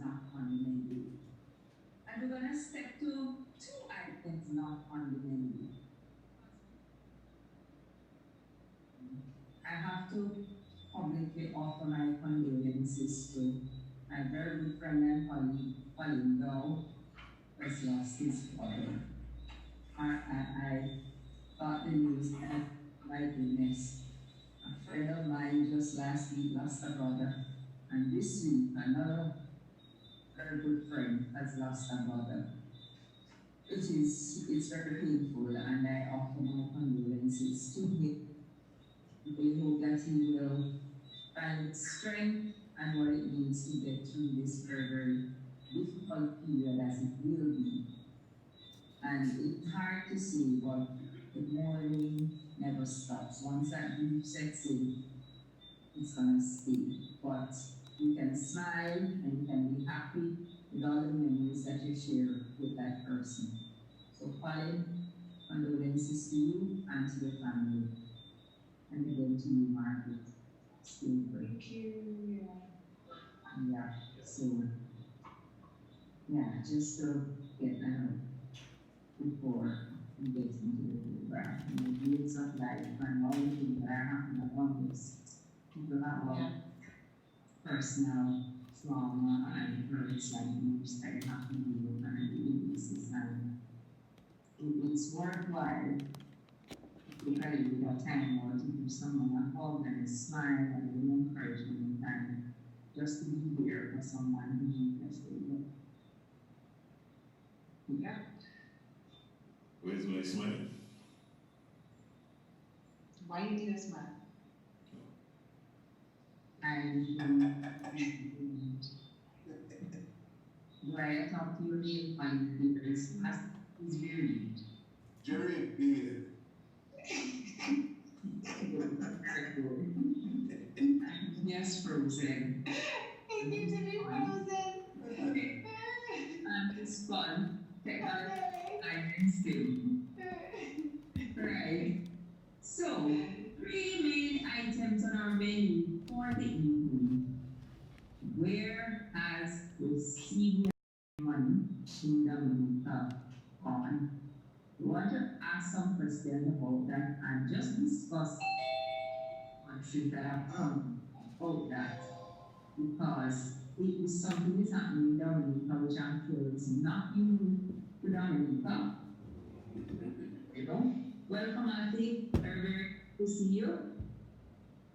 not on the menu. And we're going to step to 2 items not on the menu. I have to publicly offer my condolences to my very good friend and colleague Dow, who has lost his father. I got the news and my goodness, a friend of mine just last week lost a brother, and this week another very good friend has lost a brother. It's very painful, and I offer my condolences to him. We hope that he will find strength and what it means to get through this very, very difficult period as it will be. And it's hard to say, but the mourning never stops. Once that grief sets in, it's gonna stay. But you can smile and you can be happy with all the memories that you share with that person. So Colin, condolences to you and to the family. And again to you, Margaret. Stay great. Thank you. Yeah, so, yeah, just to get that out before we get into the program. The years of life and all the things that are happening around us. People have all personal trauma and hurts like moves that happen to you and the illnesses, and it's worthwhile to try to give that time or to give someone a hug and a smile and an encouragement and just to be there for someone who needs you. Yeah. Where's my smile? Why you need a smile? And Dwyer, talk to your real fine because he's very Jerry, yes, frozen. It needs to be frozen. And it's fun. Technology and still. Right. So, 3 main items on our menu for the evening. Where has the CBI money in Dominica gone? We want to ask some questions about that and just discuss issues that have come about that, because it is something that's happening in Dominica which I'm sure is not unique to Dominica. You know? Welcome, Auntie. Very, very good to see you.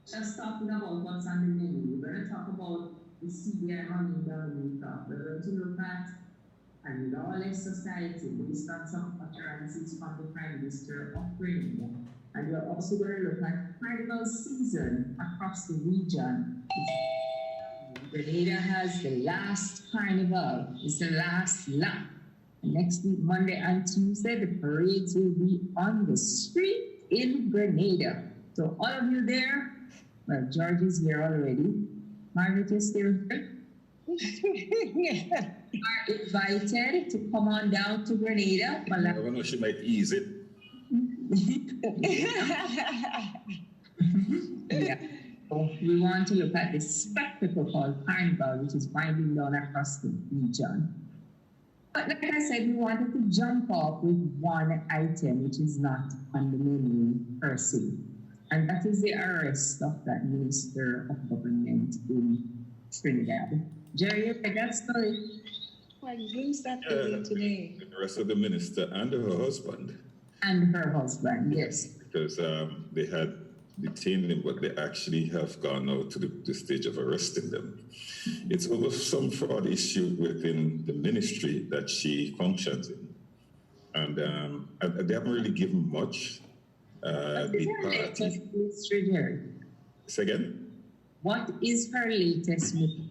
Just talking about what's on the menu. We're going to talk about the CBI money in Dominica. We're going to look at a lawless society based on some utterances from the Prime Minister of Grenada. And we're also going to look at Carnival season across the region. Grenada has the last Carnival. It's the last lap. And next week, Monday and Tuesday, the parades will be on the street in Grenada. So all of you there, well, George is here already. Margaret is still here. Are invited to come on down to Grenada. I don't know, she might ease it. Yeah. So we want to look at this spectacle called Carnival, which is winding down across the region. But like I said, we wanted to jump off with one item which is not on the menu per se, and that is the arrest of that Minister of Government in Trinidad. Jerry, you read that story? Well, who's that today? The rest of the minister and her husband. And her husband, yes. Because they had detained them, but they actually have gone out to the stage of arresting them. It's over some fraud issue within the ministry that she functions in. And they haven't really given much. Ministry, Jerry? Say again? What is her latest ministry?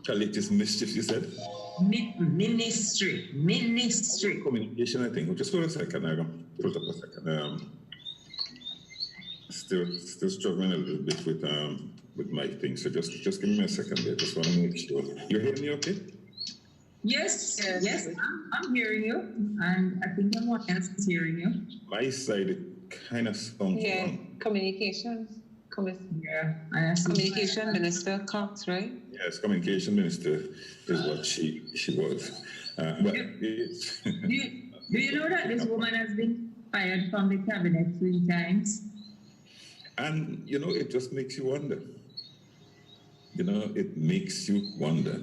Her latest mischief, you said? Ministry. Communication, I think. Just hold a second. I'm going to pull it up a second. Still struggling a little bit with my thing. So just give me a second there. Just want to make sure. You hear me okay? Yes. I'm hearing you. And I think everyone else is hearing you. My side, it kind of sounds wrong. Communications. Yeah. Communication Minister Cox, right? Yeah, Yes, communication minister is what she was. But it's Do you know that this woman has been fired from the cabinet 3 times? and it just makes you wonder. It makes you wonder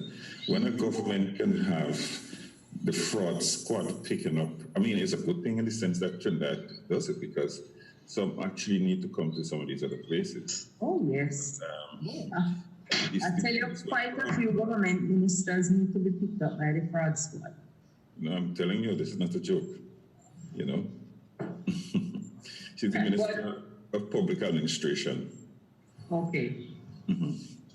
when a government can have the fraud squad picking up. I mean, it's a good thing in the sense that Trinidad does it because some actually need to come to some of these other places. Oh, yes. I tell you, It's quite a few government ministers need to be picked up by the fraud squad. I'm telling you, this is not a joke. She's the Minister of Public Administration. Okay.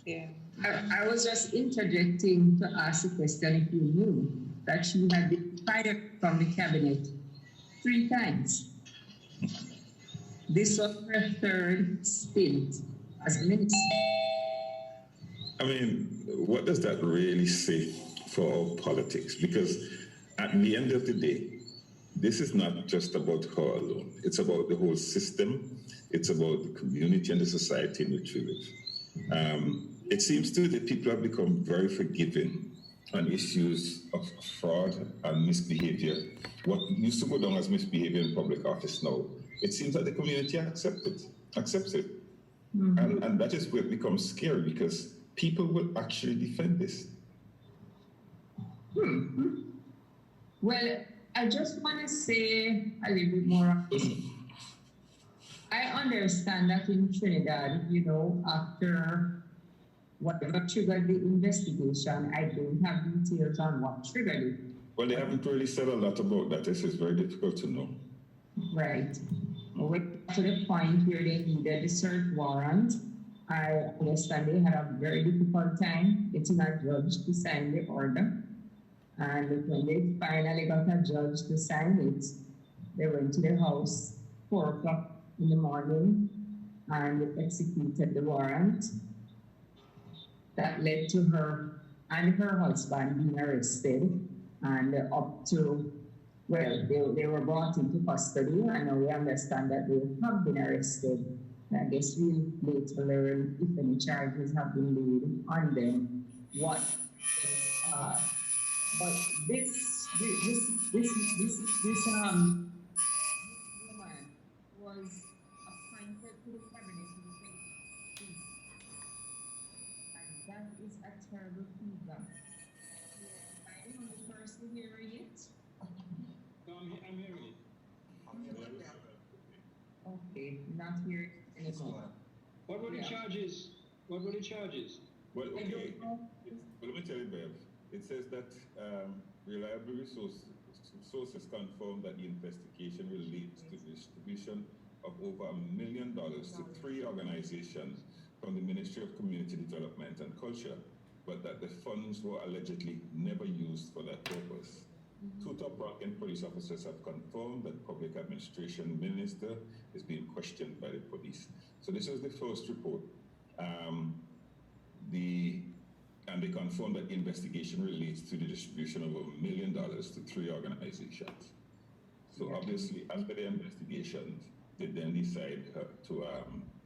Yeah. I was just interjecting to ask a question if you knew that she had been fired from the cabinet 3 times. This was her 3rd stint as a minister. I mean, what does that really say for our politics? Because at the end of the day, this is not just about her alone. It's about the whole system. It's about the community and the society in which we live. It seems to me that people have become very forgiving on issues of fraud and misbehavior. What used to go down as misbehavior in public office now, it seems that the community accepts it. And that is where it becomes scary because people will actually defend this. Well, I just want to say a little bit more on this. I understand that in Trinidad, after whatever triggered the investigation, I don't have details on what triggered it. Well, they haven't really said a lot about that. This is very difficult to know. Right. We got to the point where they needed a search warrant. I understand they had a very difficult time getting a judge to sign the order. And when they finally got a judge to sign it, they went to the house 4 o'clock in the morning and executed the warrant. That led to her and her husband being arrested and up to, they were brought into custody and now we understand that they have been arrested. I guess we'll later learn if any charges have been laid on them. But this woman was appointed to the cabinet in 2016. And that is a terrible feedback. I am the person hearing it. No, I'm hearing it. Okay, not hearing it anymore. What were the charges? What were the charges? Well, I okay. don't know. Well, let me tell you, Bev. It says that reliable sources confirm that the investigation relates to the distribution of over $1 million to 3 organizations from the Ministry of Community Development and Culture, but that the funds were allegedly never used for that purpose. 2 top-ranking police officers have confirmed that Public Administration Minister is being questioned by the police. So this is the first report. And they confirmed that the investigation relates to the distribution of $1 million to 3 organizations. So obviously, after the investigation, they then decide to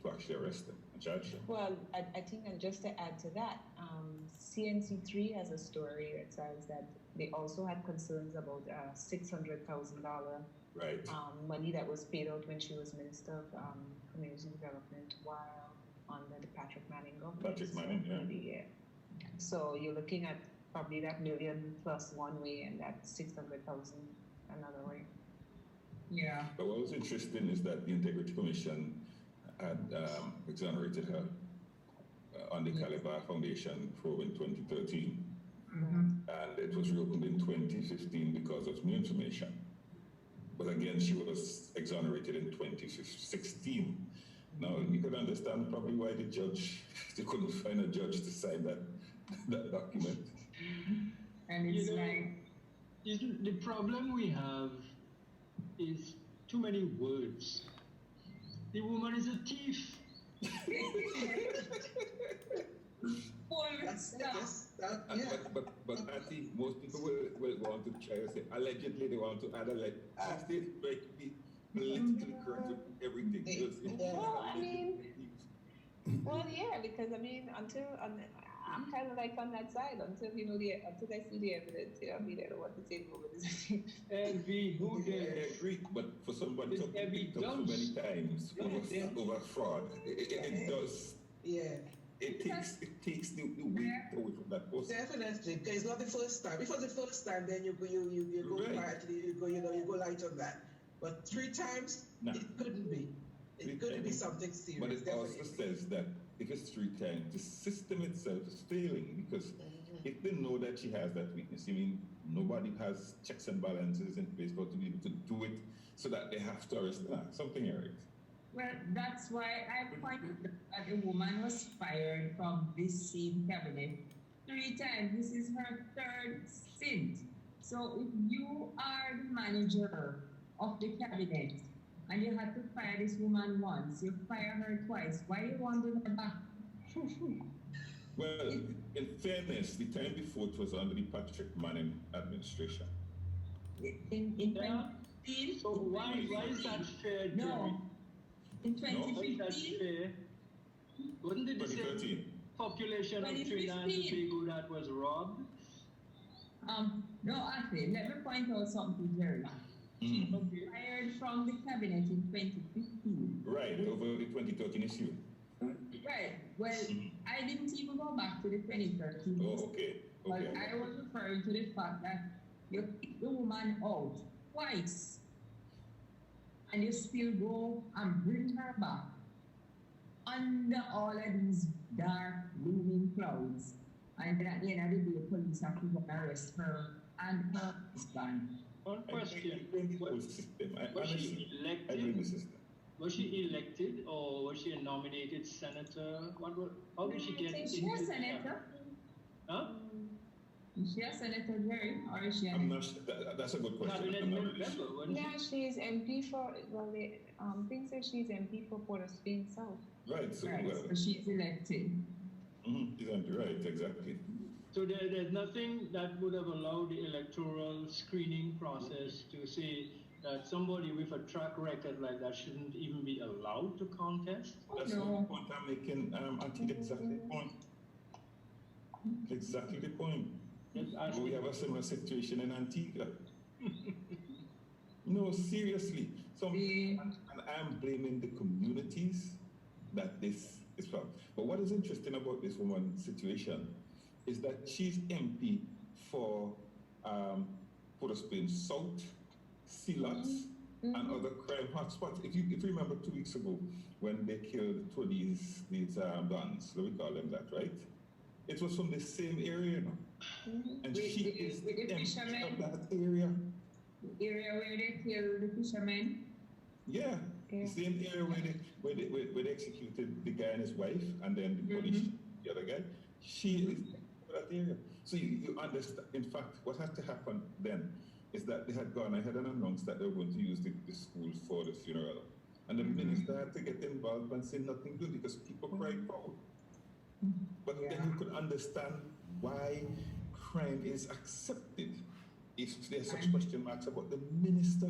actually arrest them and charge them. Well, I think, and just to add to that, CNC3 has a story that says that they also had concerns about $600,000 money that was paid out when she was Minister of Community Development while under the Patrick Manning government. Patrick Manning, yeah. So you're looking at probably that $1 million plus one way and that 600,000 another way. Yeah. But what was interesting is that the Integrity Commission had exonerated her on the Caliber Foundation probe in 2013. And it was reopened in 2015 because of new information. But again, she was exonerated in 2016. Now, you can understand probably why the judge, they couldn't find a judge to sign that document. And it's the problem we have is too many words. The woman is a thief. But I think most people will want to try to say, allegedly, they want to add a letter. They be politically correct with everything. Well, I mean, Well, yeah, because I mean, I'm kind of like on that side until until I see the evidence. I mean, I don't want to say no, but And we who I dare? agree, but for somebody to With be picked up so many times over fraud, it does. Yeah. It takes the weight away from that person. Definitely, because it's not the first time. If it was the first time, then you go Right. quietly, you go light on that. But 3 times, No. it couldn't be. It couldn't be something serious. But it definitely. also says that if it's 3 times, the system itself is failing because if they know that she has that weakness, I mean, nobody has checks and balances in place for to be able to do it so that they have to arrest her. Something Eric. Well, that's why I pointed that the woman was fired from this same cabinet 3 times. This is her 3rd stint. So if you are the manager of the cabinet and you had to fire this woman once, you fire her twice, why do you want to her back? Well, in fairness, the time before it was under the Patrick Manning administration. In Yeah. 2015? So why is that fair, Jerry? No. In Why is that 2015? fair? Wasn't it the same 2013. population of Trinidad and 2015. Tobago that was robbed? No, actually, let me point out something, Jerry. She was fired from the cabinet in 2015. Right, over the 2013 issue. Right. Well, I didn't even go back to the 2013. Oh, okay. But Okay. I was referring to the fact that you kick the woman out twice and you still go and bring her back under all of these dark looming clouds. And then at the end of the day, police have to go and arrest her and her husband. One I question. blame the whole system. I Was honestly, she I blame the elected? system. Was she elected or was she a nominated senator? How did she get Is into she a the senator? Huh? Is she a senator, Jerry? Or is she a I'm not sure. That's a good question. Cabinet I'm not really member, sure. wasn't yeah, she's MP for. Well, they think that she's MP for Port of Spain South. Right, so, Right, well, so she's elected. exactly right, exactly. So there's nothing that would have allowed the electoral screening process to say that somebody with a track record like that shouldn't even be allowed to contest? That's no. the point I'm making, Auntie, exactly the point. Exactly the point. Just We asking. have a similar situation in Antigua. No, seriously. And I'm blaming the communities that this is from. But what is interesting about this woman's situation is that she's MP for Port of Spain South, Silots, and other crime hotspots. If you remember 2 weeks ago when they killed 2 of these guns, let me call them that, right? It was from the same area, you know. And she is with the MP fishermen? of that area. The area where they killed the fishermen. Yeah, Yeah. the same area where they executed the guy and his wife, and then the police shot the other guy. She is in that area. So you understand. In fact, what had to happen then is that they had gone ahead and announced that they were going to use the school for the funeral, and the minister had to get involved and say nothing good because people cried foul. But then you could understand why crime is accepted if there's such question marks about the minister.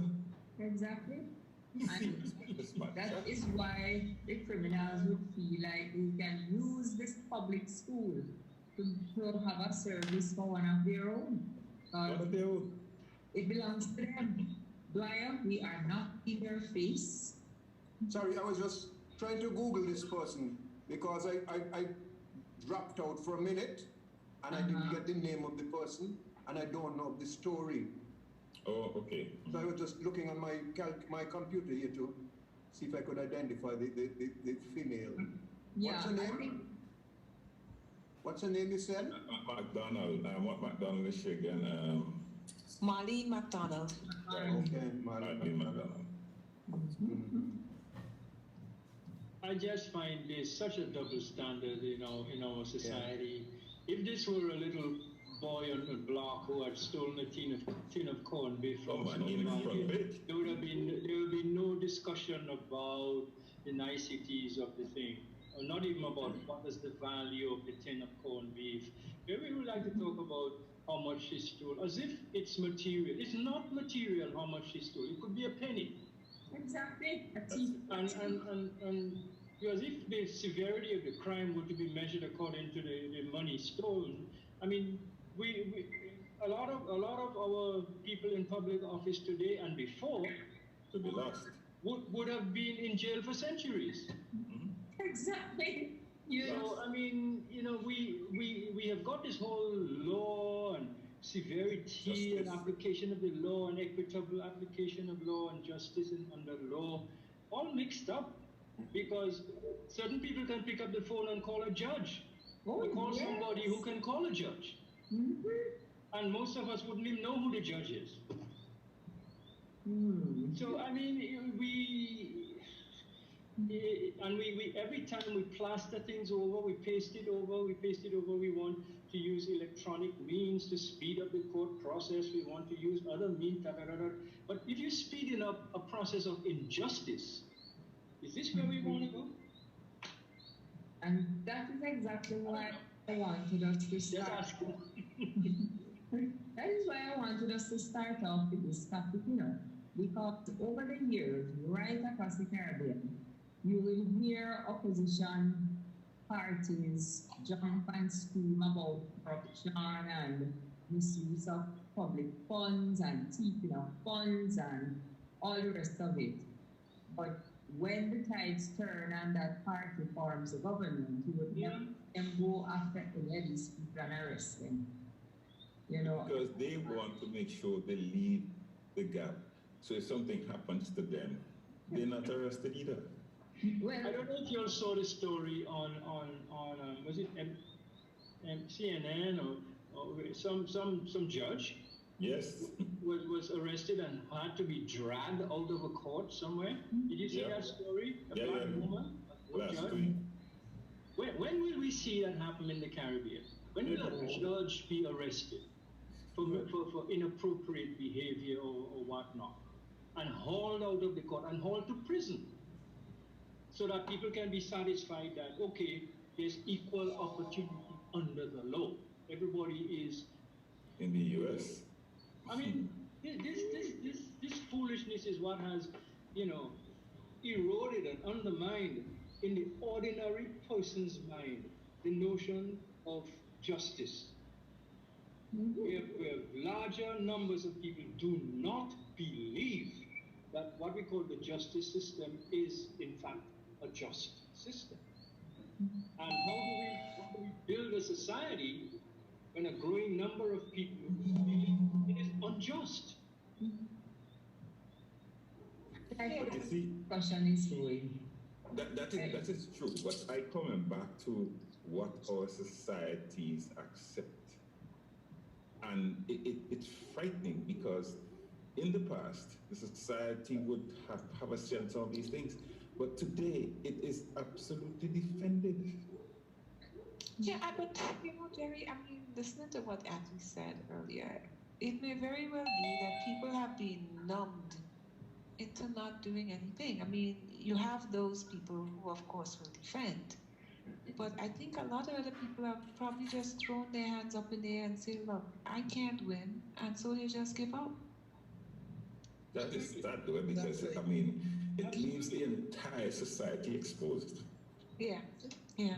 Exactly. Serious business, man. That is why the criminals would feel like they can use this public school to have a service for one of their own. One of their own. It belongs to them. Dwyer, we are not in their face. Sorry, I was just trying to Google this person because I dropped out for a minute and I didn't get the name of the person and I don't know the story. Oh, okay. So I was just looking on my computer here to see if I could identify the female. Yeah, What's her I name? think What's her name, you said? McDonald. What McDonald is she again? Marlene McDonald. Okay, Martin McDonald. I just find there's such a double standard, in our society. If this were a little boy on the block who had stolen a tin of corned beef from Oh, man, in the front page. there would be no discussion about the niceties of the thing, or not even about what is the value of the tin of corned beef. We would like to talk about how much she stole, as if it's material. It's not material how much she stole. It could be a penny. exactly. And Because if the severity of the crime were to be measured according to the money stolen, I mean, a lot of our people in public office today and before To be lost. would have been in jail for centuries. Exactly. Yes. So I mean, you know, we have got this whole law and severity and application of the law and equitable application of law and justice and under law all mixed up, because certain people can pick up the phone and call a judge, or call somebody who can call a judge, and most of us wouldn't even know who the judge is. So I mean, we every time we plaster things over, we paste it over, we want to use electronic means to speed up the court process, we want to use other means, but if you're speeding up a process of injustice, is this where we want to go? And that is exactly why I wanted us to start. That is why I wanted us to start off with this topic, you know, because over the years, right across the Caribbean, you will hear opposition parties jump and scream about corruption and misuse of public funds and keeping of funds and all the rest of it. But when the tides turn and that party forms a government, you would never them go after any of these people and arrest them. You know, Because they want to make sure they lead the gap. So if something happens to them, they're not arrested either. Well, I don't know if you all saw the story on was it CNN or some judge? Yes. Was arrested and had to be dragged out of a court somewhere. Did you see that story? A black woman, a judge. When will we see that happen in the Caribbean? When will a judge be arrested for inappropriate behavior or whatnot, and hauled out of the court and hauled to prison, so that people can be satisfied that, okay, there's equal opportunity under the law. Everybody is in the U.S. I mean, this foolishness is what has, you know, eroded and undermined in the ordinary person's mind the notion of justice. We have larger numbers of people do not believe that what we call the justice system is, in fact, a just system. And how do we build a society when a growing number of people believe it is unjust? But you see, question is going. That is true, but I coming back to what our societies accept. And it's frightening, because in the past, the society would have a sense of these things, but today it is absolutely defended. Yeah, but you know, Jerry, I mean, listening to what Atty said earlier, it may very well be that people have been numbed into not doing anything. I mean, you have those people who, of course, will defend, but I think a lot of other people have probably just thrown their hands up in the air and say, look, I can't win, and so they just give up. That is sad, though, because, I mean, it leaves the entire society exposed. Yeah, yeah.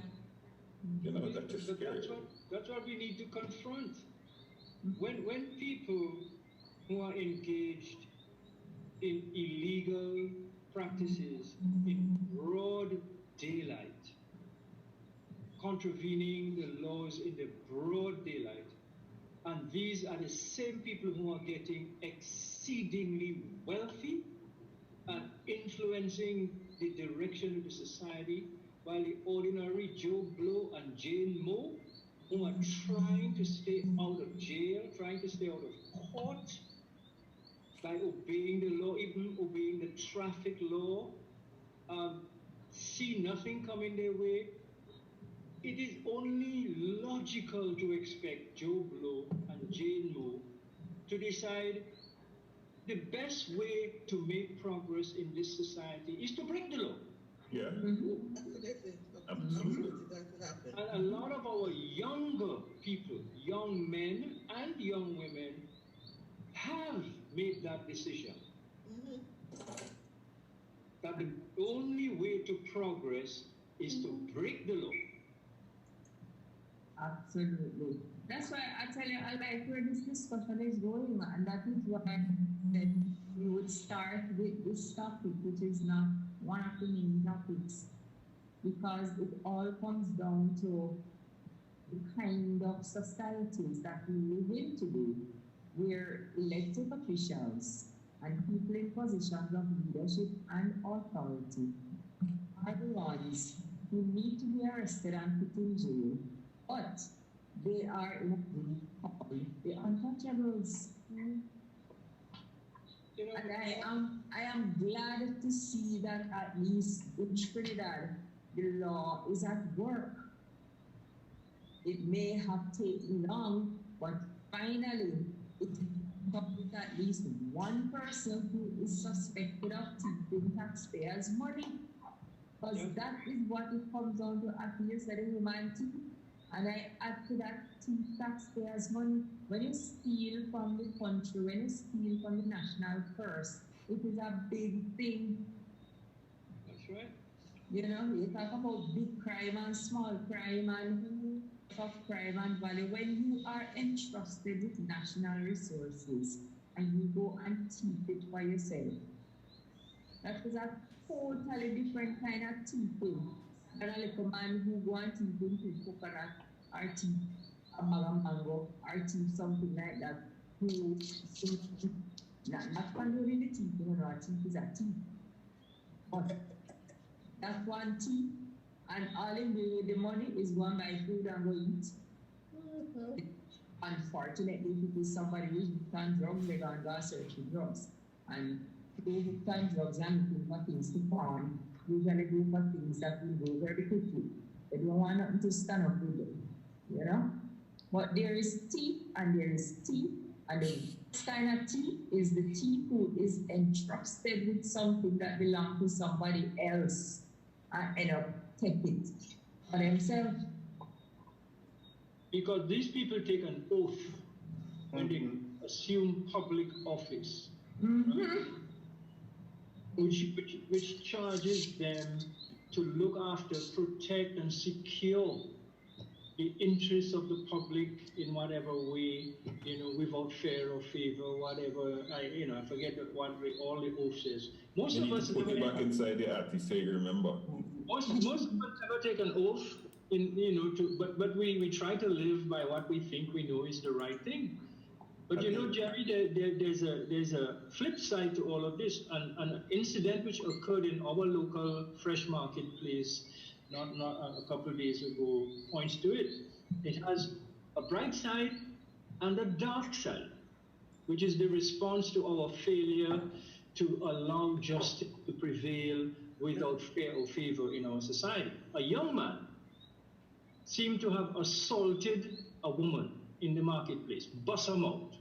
You know, that is scary. That's what we need to confront. When people who are engaged in illegal practices in broad daylight, contravening the laws in the broad daylight, and these are the same people who are getting exceedingly wealthy and influencing the direction of the society, while the ordinary Joe Blow and Jane Moe, who are trying to stay out of jail, trying to stay out of court, by obeying the law, even obeying the traffic law, see nothing coming their way. It is only logical to expect Joe Blow and Jane Moe to decide the best way to make progress in this society is to break the law. Yeah. Absolutely. Absolutely. That And a lot of our younger people, young men and young women, have made that decision. That the the only way to progress is to break the law. Absolutely. That's why I tell you, I like where this discussion is going, and that is why that we would start with this topic, which is not one of the main topics, because it all comes down to the kind of societies that we live in today, where elected officials and people in positions of leadership and authority are the ones who need to be arrested and put in jail, but they are the untouchables. And I am glad to see that at least in Trinidad, the law is at work. It may have taken long, but finally it comes with at least one person who is suspected of thieving taxpayers' money. Because that is what it comes down to at least that a human thief. And I add to that, thief taxpayers' money. When you steal from the country, when you steal from the national purse, it is a big thing. That's right. You know, you talk about big crime and small crime and of crime and value. When you are entrusted with national resources and you go and thief it for yourself, that is a totally different kind of thieving than a little man who go and thief into coconut or thief a mango or thief something like that. Who not condoning the thief, you know, a thief is a thief. But that one thief, and all him doing with the money is go and buy food and go eat. Unfortunately, if it is somebody who's hooked on drugs, they go and go search for drugs. And people hooked on drugs and looking for things to farm, usually go for things that will go very quickly. They don't want nothing to stand up with them, you know? But there is thief and there is thief, and the first kind of thief is the thief who is entrusted with something that belongs to somebody else and end up taking it for themselves. Because these people take an oath when they assume public office, which charges them to look after, protect, and secure the interests of the public in whatever way, you know, without fear or favor, whatever. I forget what all the oath says. Most of us put it back inside the artist so you remember. Most of us never take an oath, but we try to live by what we think we know is the right thing. But you know, Jerry, there's a flip side to all of this. An incident which occurred in our local fresh marketplace not a couple of days ago points to it. It has a bright side and a dark side, which is the response to our failure to allow justice to prevail without fear or favor in our society. A young man seemed to have assaulted a woman in the marketplace, bust her out.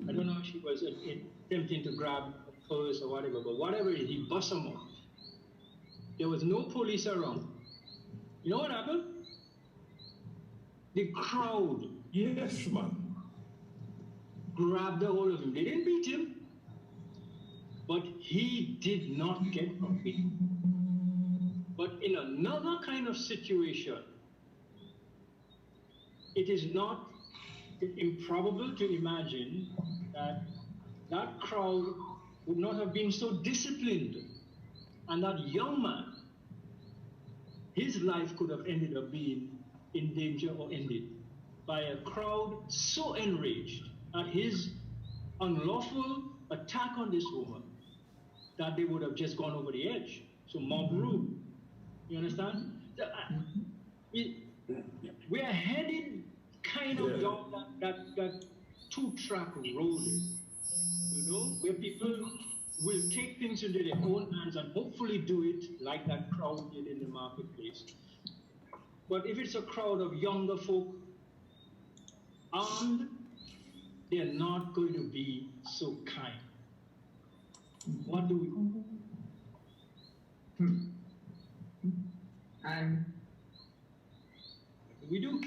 I don't know if she was attempting to grab a purse or whatever, but whatever it is, he bust her out. There was no police around. You know what happened? The crowd, yes, man, grabbed a hold of him. They didn't beat him, but he did not get up. But in another kind of situation, it is not improbable to imagine that that crowd would not have been so disciplined, and that young man, his life could have ended up being in danger or ended by a crowd so enraged at his unlawful attack on this woman that they would have just gone over the edge. So mob rule. You understand? We are headed kind of down that two-track road, you know, where people will take things into their own hands and hopefully do it like that crowd did in the marketplace. But if it's a crowd of younger folk armed, they're not going to be so kind. What do we do? And we do.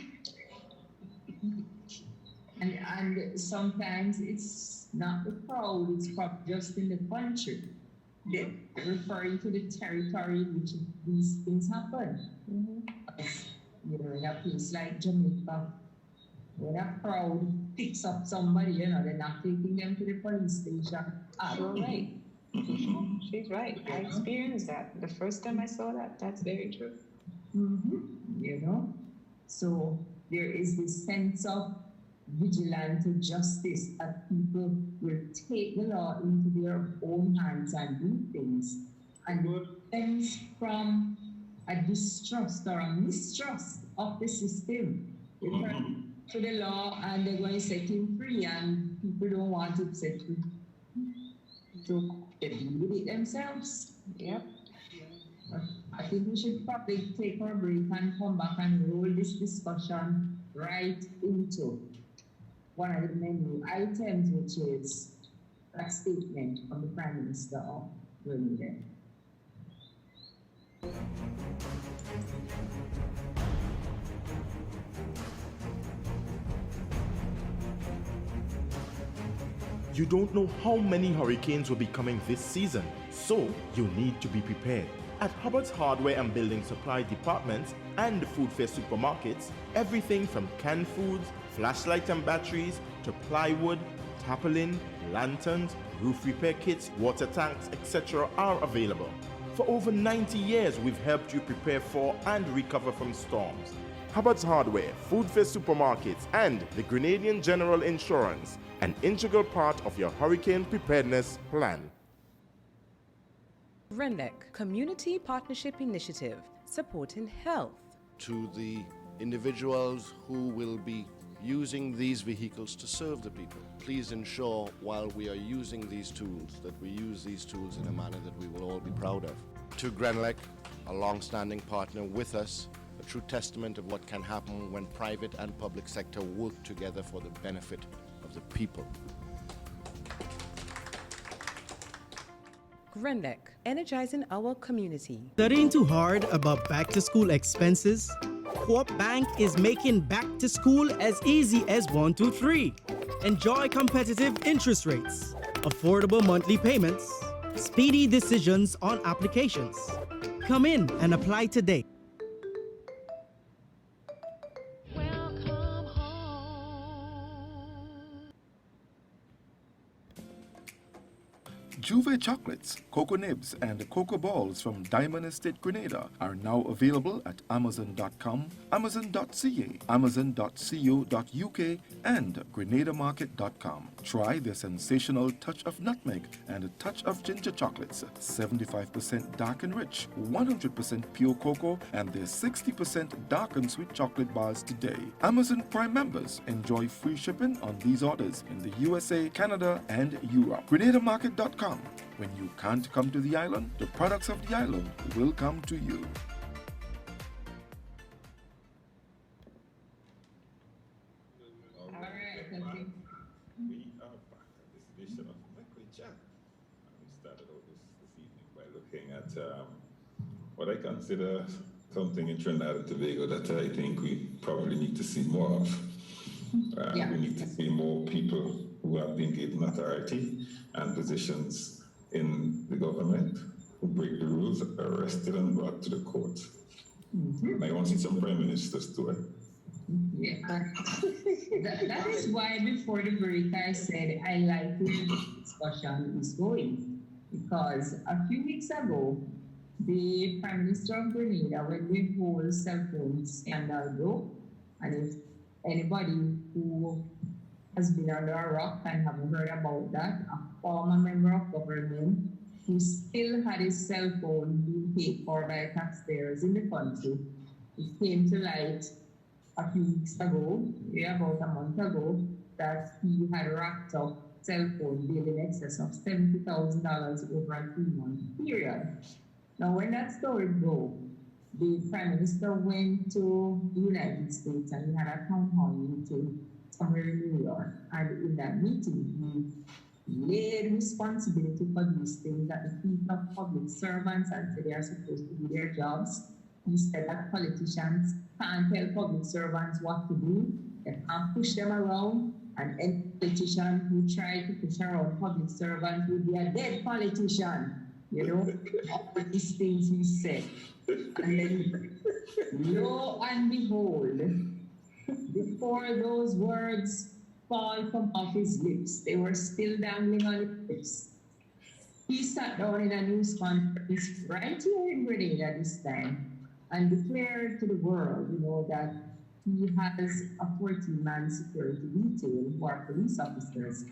And sometimes it's not the crowd, it's probably just in the country. referring to the territory in which these things happen. You know, in a place like Jamaica, when a crowd picks up somebody, you know, they're not taking them to the police station. You're right. She's right. I experienced that. The first time I saw that, that's very true. You know, so there is this sense of vigilante justice that people will take the law into their own hands and do things. And it stems from a distrust or a mistrust of the system. They turn to the law and they're going to set him free, and people don't want to set free. So they deal with it themselves. Yep. I think we should probably take our break and come back and roll this discussion right into one of the menu items, which is a statement from the Prime Minister of Grenada. You don't know how many hurricanes will be coming this season, so you need to be prepared. At Hubbard's Hardware and Building Supply Departments and the Food Fair supermarkets, everything from canned foods, flashlights and batteries, to plywood, tarpaulin, lanterns, roof repair kits, water tanks, etc. are available. For over 90 years, we've helped you prepare for and recover from storms. Hubbard's Hardware, Food Fair supermarkets, and the Grenadian General Insurance, an integral part of your hurricane preparedness plan. GRENADA Community Partnership Initiative, supporting health. To the individuals who will be using these vehicles to serve the people, please ensure while we are using these tools that we use these tools in a manner that we will all be proud of. To GRENADA, a long-standing partner with us, a true testament of what can happen when private and public sector work together for the benefit of the people. GRENADA, energizing our community. Studying too hard about back-to-school expenses? Co-op Bank is making back to school as easy as 1, 2, 3. Enjoy competitive interest rates, affordable monthly payments, speedy decisions on applications. Come in and apply today. Juve chocolates, cocoa nibs, and cocoa balls from Diamond Estate Grenada are now available at Amazon.com, Amazon.ca, Amazon.co.uk, and GrenadaMarket.com. Try the sensational touch of nutmeg and a touch of ginger chocolates, 75% dark and rich, 100% pure cocoa, and their 60% dark and sweet chocolate bars today. Amazon Prime members enjoy free shipping on these orders in the USA, Canada, and Europe. GrenadaMarket.com. When you can't come to the island, the products of the island will come to you. We are back at this edition of Mek We Chat. And we started out this evening by looking at what I consider something in Trinidad and Tobago that I think we probably need to see more of. We need to see more people who have been given authority and positions in the government who break the rules, arrested and brought to the court. I want to see some prime ministers too. Yeah, that is why before the break I said I like where the discussion is going, because a few weeks ago the Prime Minister of Grenada, when the whole cell phone scandal broke, and if anybody who has been under a rock and haven't heard about that, a former member of government who still had his cell phone being paid for by taxpayers in the country, it came to light a few weeks ago, about a month ago, that he had racked up cell phone bill in excess of $70,000 over a 3-month period. Now, when that story broke, the Prime Minister went to the United States and he had a town hall meeting somewhere in New York. And in that meeting, he laid responsibility for these things at the feet of public servants and said they are supposed to do their jobs. He said that politicians can't tell public servants what to do. They can't push them around. And any politician who tried to push around public servants would be a dead politician. all these things he said. And then, lo and behold, before those words fall from off his lips, they were still dangling on his lips. He sat down in a news conference right here in Grenada this time and declared to the world, that he has a 14-man security detail who are police officers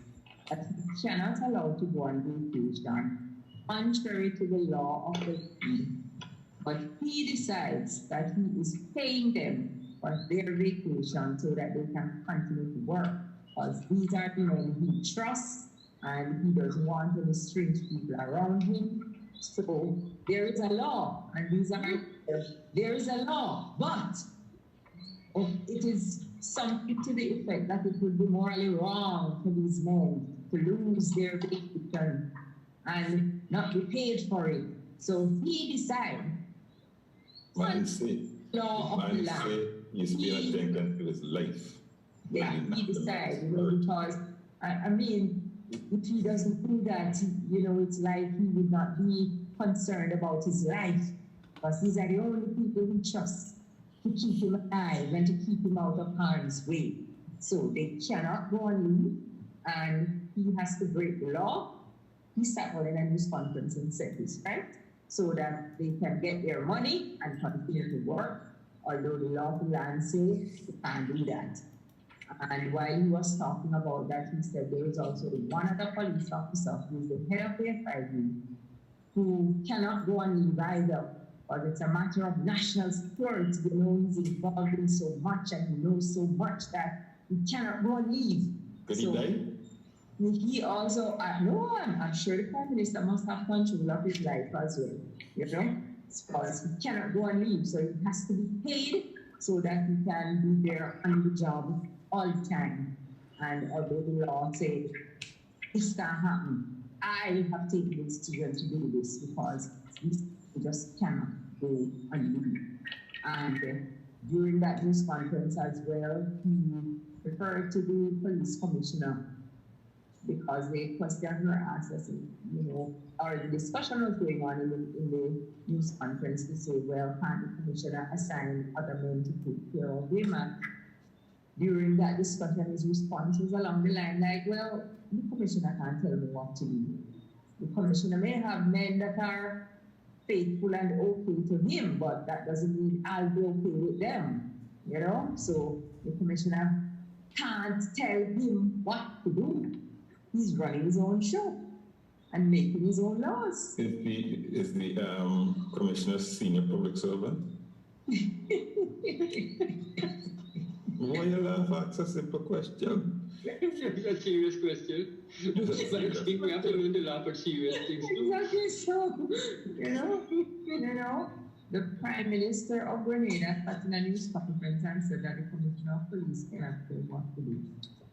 that he cannot allow to go on vacation, contrary to the law of the land. But he decides that he is paying them for their vacation so that they can continue to work, because these are the men he trusts and he doesn't want any strange people around him. So there is a law, and there is a law, but it is something to the effect that it would be morally wrong for these men to lose their vacation and not be paid for it. So he decided. Man say he's been attending to his life. Yeah, he decided, because I mean, if he doesn't do that, it's like he would not be concerned about his life, because these are the only people he trusts to keep him alive and to keep him out of harm's way. So they cannot go on leave, and he has to break the law. He sat down in a news conference and said this, right? So that they can get their money and continue to work, although the law of the land says they can't do that. And while he was talking about that, he said there is also one other police officer who is the head of the FIB who cannot go on leave either, because it's a matter of national security. He's involved in so much and he knows so much that he cannot go on leave. Could he die? He also, I'm sure the Prime Minister must have control of his life as well, because he cannot go on leave, so he has to be paid so that he can be there on the job all the time. And although the law says this can't happen, I have taken the decision to do this because he just cannot go on leave. And during that news conference as well, he referred to the police commissioner, because the questions were asked, or the discussion was going on in the news conference to say, well, can't the commissioner assign other men to take care of him? And during that discussion, his response was along the line like, well, the commissioner can't tell me what to do. The commissioner may have men that are faithful and okay to him, but that doesn't mean I'll be okay with them, So the commissioner can't tell him what to do. He's running his own show and making his own laws. Is the commissioner senior public servant? Why you laugh at a simple question? A serious question. I think we have to learn to laugh at serious things too. Exactly so. The Prime Minister of Grenada sat in a news conference and said that the Commissioner of Police cannot tell what to do.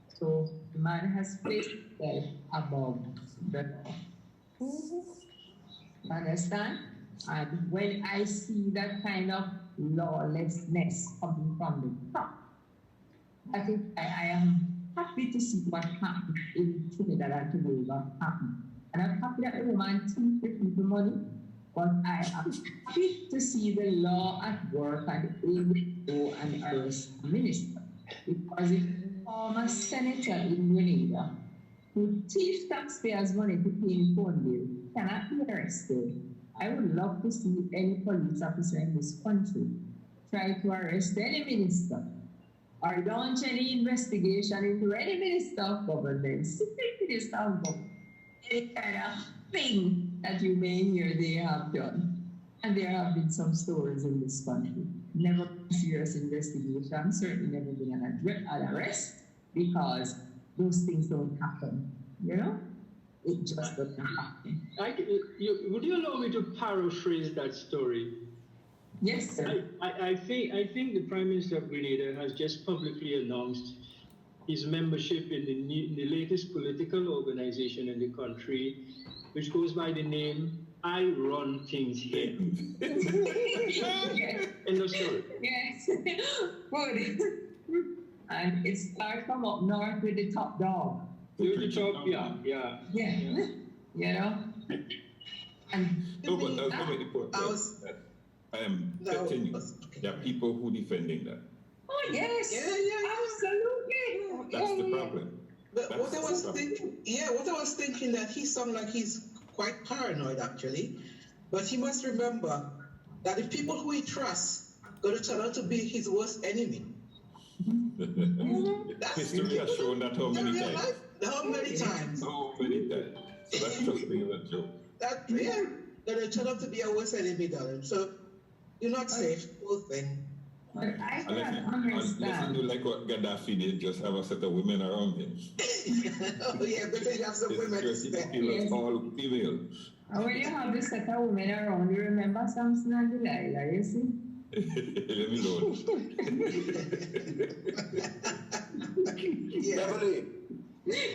So the man has placed himself above the law. Understand? And when I see that kind of lawlessness coming from the top, I think I am happy to see what happened in Trinidad and Tobago happen. And I'm happy that the woman took the people money, but I am happy to see the law at work and able to go and arrest a minister. Because if a former senator in Grenada who thief taxpayers' money to pay in phone bill cannot be arrested, I would love to see any police officer in this country try to arrest any minister or launch any investigation into any minister of government, minister of government, any kind of thing that you may hear they have done. And there have been some stories in this country. Never a serious investigation, certainly never been an arrest, because those things don't happen, It just doesn't happen. Would you allow me to paraphrase that story? Yes, sir. I think the Prime Minister of Grenada has just publicly announced his membership in the latest political organization in the country, which goes by the name I Run Things Here. Yes. End of story. Yes. Good. And it starts from up north with the top dog. With the top, yeah. And No, but that's very important. I am betting you. There are people who defending that. Oh yes, absolutely. That's the problem. But what I was thinking that he sounds like he's quite paranoid actually, but he must remember that the people who he trusts going to turn out to be his worst enemy. History has shown that how many times? How many times? So many times. So that's just being a joke. Going to turn out to be our worst enemy, darling. So you're not safe, whole thing. But I Unless understand. you do like what Gaddafi did, just have a set of women around him. Oh yeah, better you have some women to spare. Yes. All female. And when you have this set of women around, you remember Samson and Delilah, you see? Let me know. Beverly.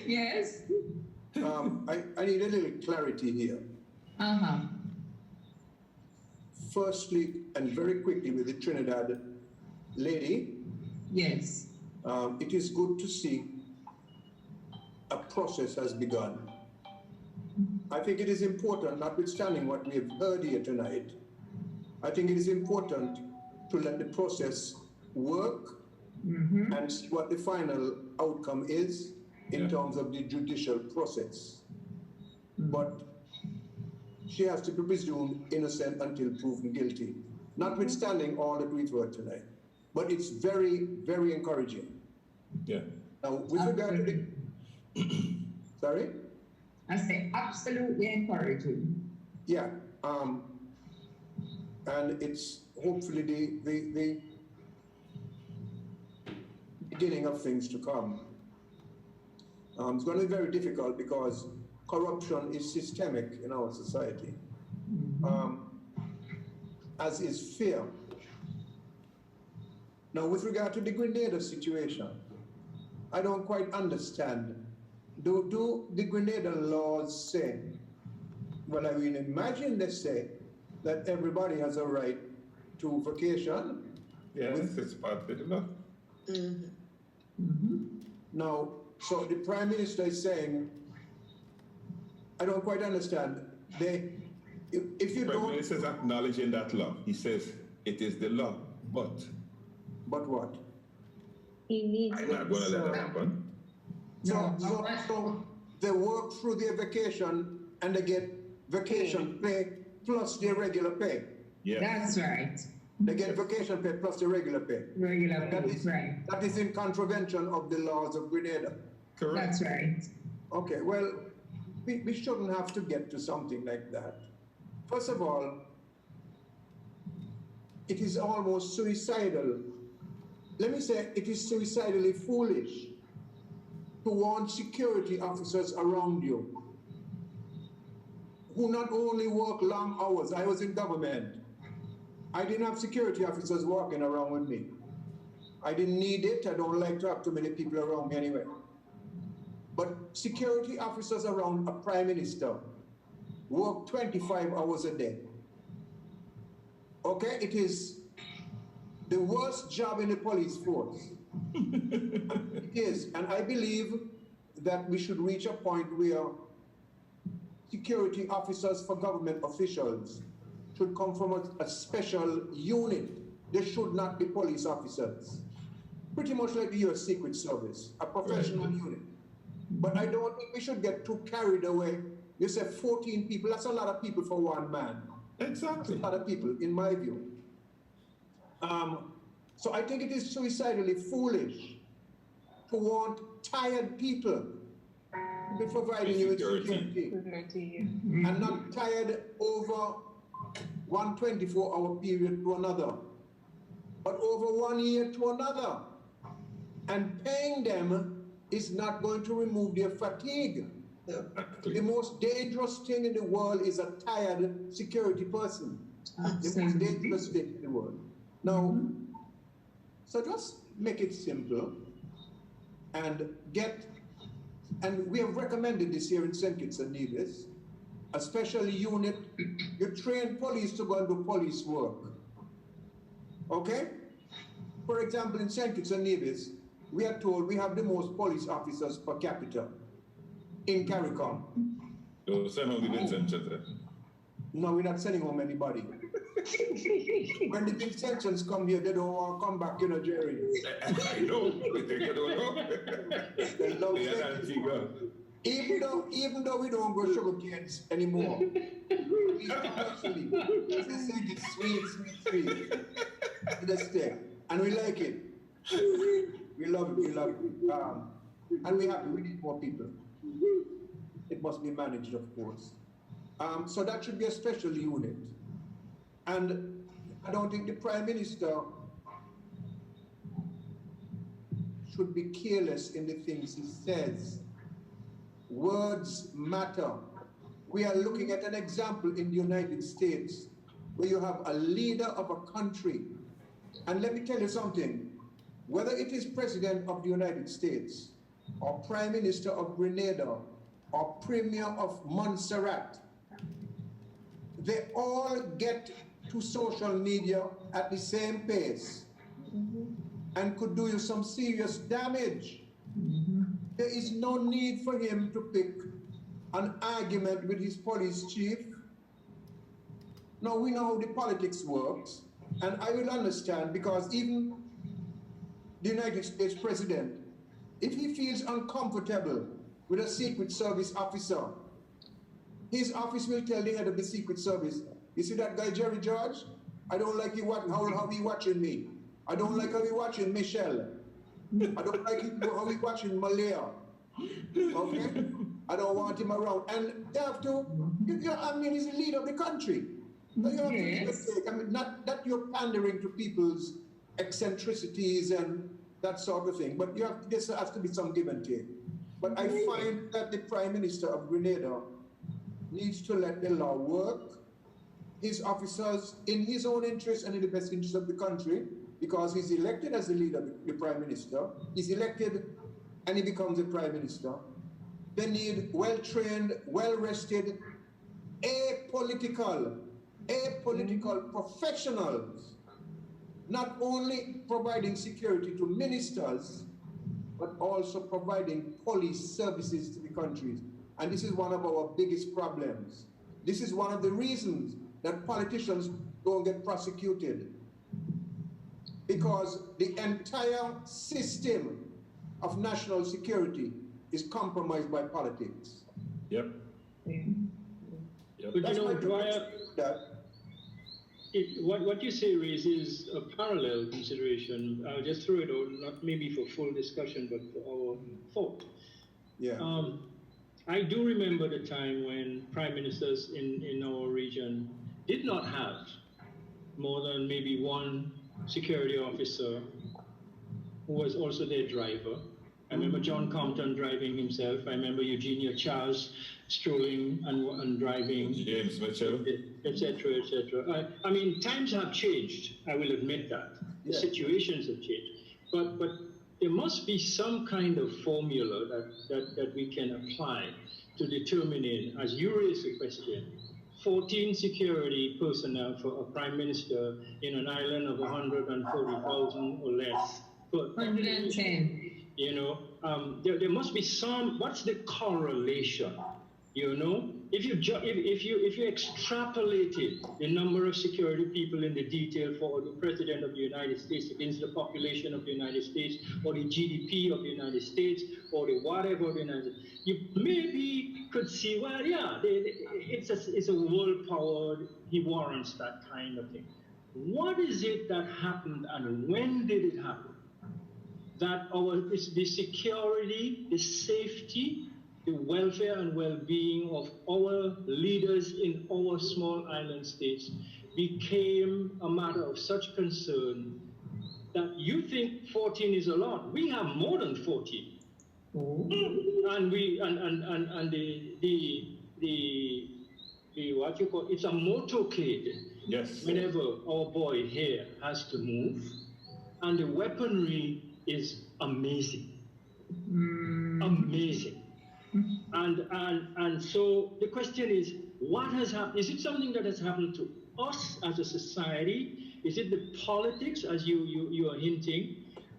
Yes. I need a little clarity here. Firstly, and very quickly with the Trinidad lady. Yes. It is good to see a process has begun. I think it is important, notwithstanding what we have heard here tonight, I think it is important to let the process work and see what the final outcome is in terms of the judicial process. But she has to be presumed innocent until proven guilty, notwithstanding all that we've heard tonight. But it's very, very encouraging. Yeah. Now, with regard to the... Sorry? I say absolutely encouraging. Yeah. And it's hopefully the beginning of things to come. It's going to be very difficult because corruption is systemic in our society, as is fear. Now, with regard to the Grenada situation, I don't quite understand. Do the Grenada laws say, well, I mean, imagine they say that everybody has a right to vacation. Yes, it's part of the law. Now, so the Prime Minister is saying, I don't quite understand. If you Prime don't... Minister is acknowledging that law. He says it is the law, but... But what? He needs I'm not going to let that happen. So they work through their vacation and they get vacation pay plus their regular pay. Yeah. That's right. They get vacation pay plus the regular pay. Regular pay, right. That is in contravention of the laws of Grenada. Correct. That's right. Okay, well, we shouldn't have to get to something like that. First of all, it is almost suicidal. Let me say it is suicidally foolish to want security officers around you who not only work long hours. I was in government. I didn't have security officers walking around with me. I didn't need it. I don't like to have too many people around me anyway. But security officers around a prime minister work 25 hours a day. Okay, it is the worst job in the police force. It is, and I believe that we should reach a point where security officers for government officials should come from a special unit. They should not be police officers. Pretty much like the U.S. Secret Service, a professional unit. But I don't think we should get too carried away. You say 14 people, that's a lot of people for one man. Exactly. That's a lot of people, in my view. So I think it is suicidally foolish to want tired people to be providing you with security. And not tired over one 24-hour period to another, but over 1 year to another. And paying them is not going to remove their fatigue. The most dangerous thing in the world is a tired security person. The most dangerous thing in the world. Now, so just make it simple and and we have recommended this here in St. Kitts and Nevis, a special unit. You train police to go and do police work. Okay? For example, in St. Kitts and Nevis, we are told we have the most police officers per capita in CARICOM. So send out the detention. No, we're not sending home anybody. When the detentions come here, they don't want to come back, you know, Jerry. I know. They don't know. They love even though we don't grow sugar canes anymore. We actually, it's sweet. That's there. And we like it. We love it. And we need more people. It must be managed, of course. So that should be a special unit. And I don't think the Prime Minister should be careless in the things he says. Words matter. We are looking at an example in the United States where you have a leader of a country. And let me tell you something, whether it is President of the United States or Prime Minister of Grenada or Premier of Montserrat, they all get to social media at the same pace and could do you some serious damage. There is no need for him to pick an argument with his police chief. Now we know how the politics works, and I will understand, because even the United States President, if he feels uncomfortable with a Secret Service officer, his office will tell the head of the Secret Service, you see that guy Jerry George? I don't like how he watching me. I don't like how he watching Michelle. I don't like how he watching Malaya. Okay? I don't want him around. And they have to, I mean, he's the leader of the country. So you have to, I mean, not that you're pandering to people's eccentricities and that sort of thing, but there has to be some give and take. But I find that the Prime Minister of Grenada needs to let the law work. His officers, in his own interest and in the best interest of the country, because he's elected as the leader, the Prime Minister, he's elected and he becomes the Prime Minister. They need well-trained, well-rested, apolitical professionals, not only providing security to ministers, but also providing police services to the countries. And this is one of our biggest problems. This is one of the reasons that politicians don't get prosecuted, because the entire system of national security is compromised by politics. Yep. But you know, Dwyer, what you say raises a parallel consideration. I'll just throw it out, not maybe for full discussion, but for our thought. Yeah. I do remember the time when prime ministers in our region did not have more than maybe one security officer who was also their driver. I remember John Compton driving himself. I remember Eugenia Charles strolling and driving. James Mitchell. Etc., etc. I mean, times have changed. I will admit that. The situations have changed. But there must be some kind of formula that we can apply to determining, as you raised the question, 14 security personnel for a prime minister in an island of 140,000 or less. 110. You know, there must be some. What's the correlation? You know, if you extrapolated the number of security people in the detail for the President of the United States against the population of the United States, or the GDP of the United States, or the whatever of the United States, you maybe could see, well, yeah, it's a world power. He warrants that kind of thing. What is it that happened, and when did it happen? That the security, the safety, the welfare and well-being of our leaders in our small island states became a matter of such concern that you think 14 is a lot. We have more than 14. And the what you call, it's a motorcade. Yes. Whenever our boy here has to move, and the weaponry is amazing. Amazing. And so the question is, what has happened? Is it something that has happened to us as a society? Is it the politics, as you are hinting?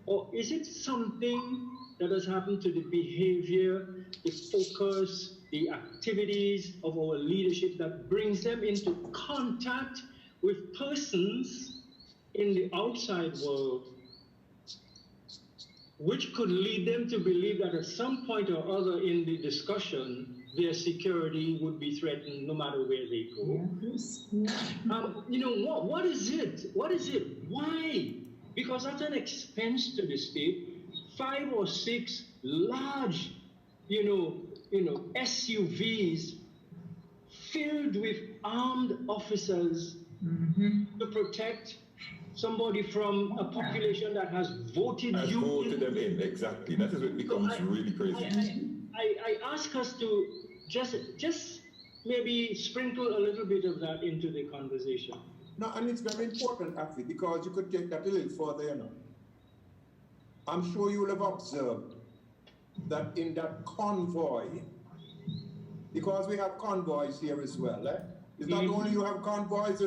Or is it something that has happened to the behavior, the focus, the activities of our leadership that brings them into contact with persons in the outside world, which could lead them to believe that at some point or other in the discussion, their security would be threatened no matter where they go. You know, what is it? What is it? Why? Because that's an expense to the state. 5 or 6 large, SUVs filled with armed officers to protect somebody from a population that has voted Has you voted them in, exactly. That is what becomes really crazy. I ask us to just maybe sprinkle a little bit of that into the conversation. No, and it's very important, actually, because you could take that a little further, I'm sure you will have observed that in that convoy, because we have convoys here as well, it's not only you have convoys,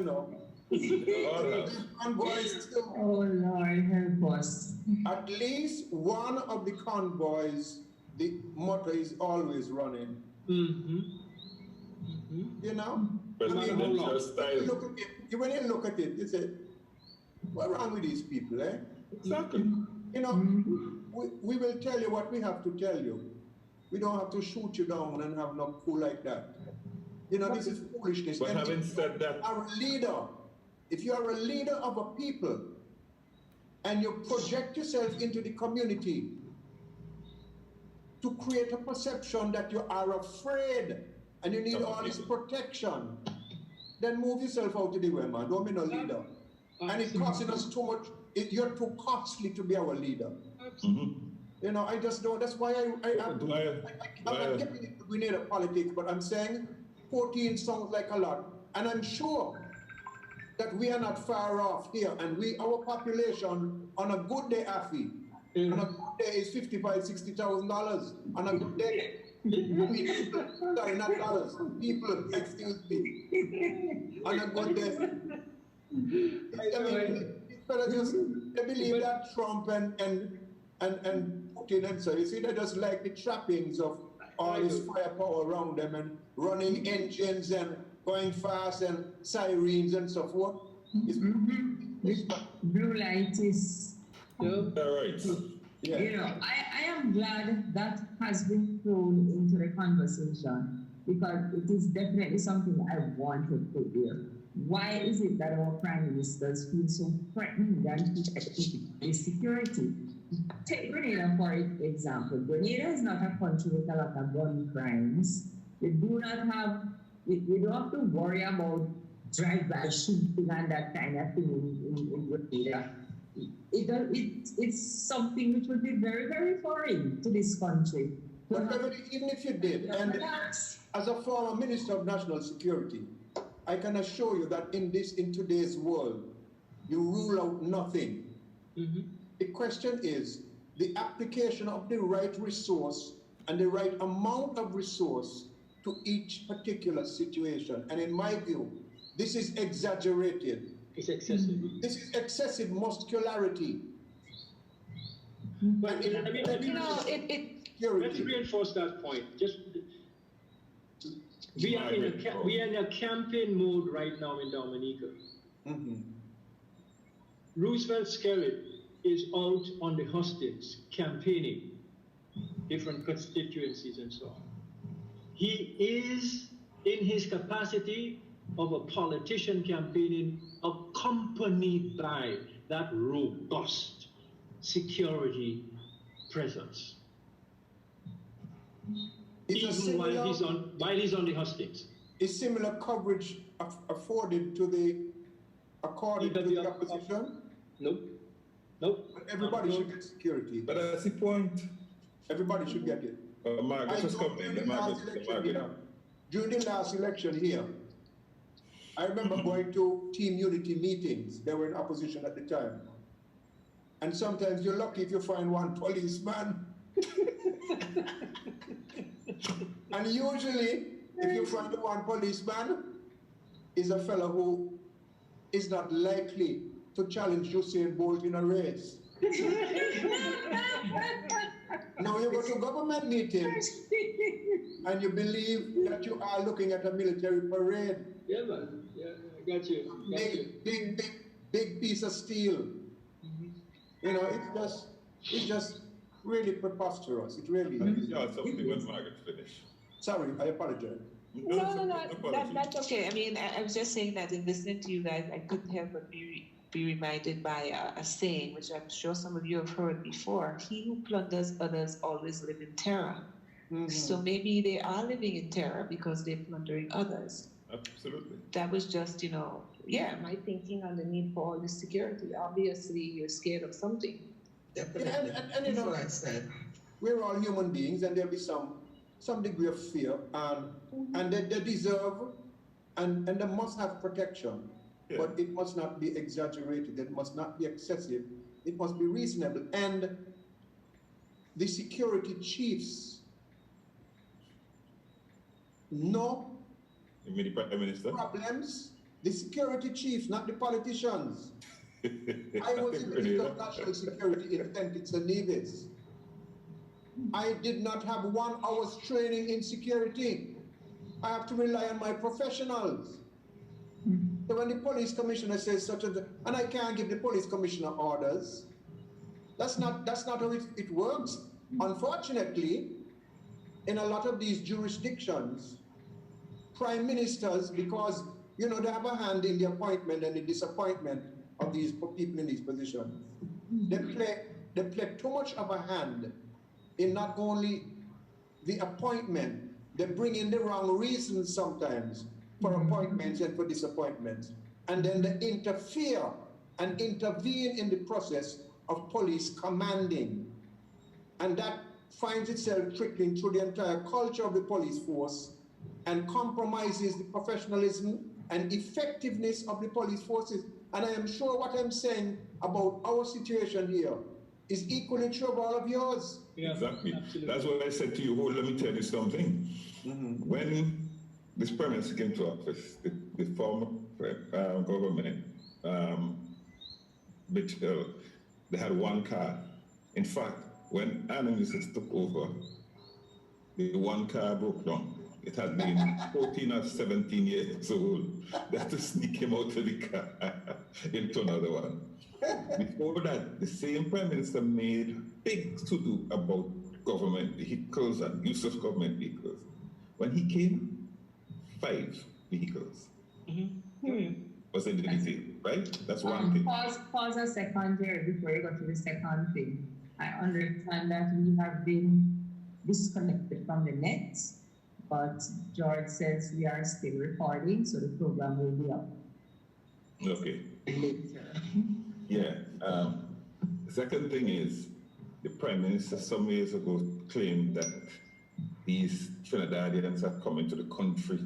convoys too. Oh Lord, help us. At least one of the convoys, the motor is always running. But when you look at it, you say, what's wrong with these people, Exactly. We will tell you what we have to tell you. We don't have to shoot you down and have no cool like that. This is foolishness. But having said that, if you are a leader of a people and you project yourself into the community to create a perception that you are afraid and you need all this protection, then move yourself out of the way, man. Don't be no leader. And it's costing us too much. You're too costly to be our leader. I just don't. That's why I'm not getting into Grenada politics, but I'm saying 14 sounds like a lot. And I'm sure that we are not far off here. And our population, on a good day, Afi, on a good day is $55,000, $60,000. On a good day, sorry, not dollars. People, excuse me. On a good day. They believe that Trump and Putin and so, you see, they just like the trappings of all this firepower around them and running engines and going fast and sirens and so forth. Blue light is. all right. Yeah. I am glad that has been thrown into the conversation because it is definitely something I wanted to hear. Why is it that our prime ministers feel so threatened and protected security? Take Grenada for example. Grenada is not a country with a lot of gun crimes. We don't have to worry about drive-by shooting and that kind of thing in Grenada. It's something which would be very, very foreign to this country. But even if you did, and as a former Minister of National Security, I can assure you that in today's world, you rule out nothing. The question is the application of the right resource and the right amount of resource to each particular situation. And in my view, this is exaggerated. It's excessive. This is excessive muscularity. But let's reinforce that point. We are in a campaign mode right now in Dominica. Roosevelt Skerritt is out on the hustings, campaigning, different constituencies and so on. He is, in his capacity of a politician campaigning, accompanied by that robust security presence. Even while he's on the hustings. Is similar coverage afforded to the opposition? Nope. But everybody should get security. But that's the point. Everybody should get it. Margaret was coming. During the last election here, I remember going to Team Unity meetings. They were in opposition at the time. And sometimes you're lucky if you find one policeman. And usually, if you find one policeman, is a fellow who is not likely to challenge Usain Bolt in a race. Now you go to government meetings, and you believe that you are looking at a military parade. Yeah, man. Yeah, I got you. Big piece of steel. You know, it's just really preposterous. It really is. Yeah, something when Margaret finished. Sorry, I apologize. No, that's okay. I mean, I was just saying that in listening to you guys, I couldn't help but be reminded by a saying, which I'm sure some of you have heard before. He who plunders others always live in terror. So maybe they are living in terror because they're plundering others. Absolutely. That was just, my thinking on the need for all this security. Obviously, you're scared of something. Definitely. And you know, what I said. We're all human beings, and there'll be some degree of fear, and they deserve, and they must have protection. Yeah. But it must not be exaggerated. It must not be excessive. It must be reasonable. And the security chiefs know problems. The security chiefs, not the politicians. I was in the international security in St. Kitts and Nevis. I did not have 1 hour's training in security. I have to rely on my professionals. So when the police commissioner says such a, and I can't give the police commissioner orders, that's not how it works. Unfortunately, in a lot of these jurisdictions, prime ministers, because they have a hand in the appointment and the disappointment of these people in these positions, they play too much of a hand in not only the appointment, they bring in the wrong reasons sometimes for appointments and for disappointments. And then they interfere and intervene in the process of police commanding. And that finds itself trickling through the entire culture of the police force and compromises the professionalism and effectiveness of the police forces. And I am sure what I'm saying about our situation here is equally true of all of yours. Yeah, exactly. Absolutely. That's what I said to you. Let me tell you something. When this Prime Minister came to office, the former government, they had 1 car. In fact, when Anna Minister took over, the 1 car broke down. It had been 14 or 17 years old. They had to sneak him out of the car into another one. Before that, the same Prime Minister made big to-do about government vehicles and use of government vehicles. When he came, 5 vehicles was in the detail, right? That's one thing. Pause a second there before you go to the second thing. I understand that we have been disconnected from the net, but George says we are still recording, so the program will be up. Okay. Later. Yeah. The second thing is, the Prime Minister some years ago claimed that these Trinidadians had come into the country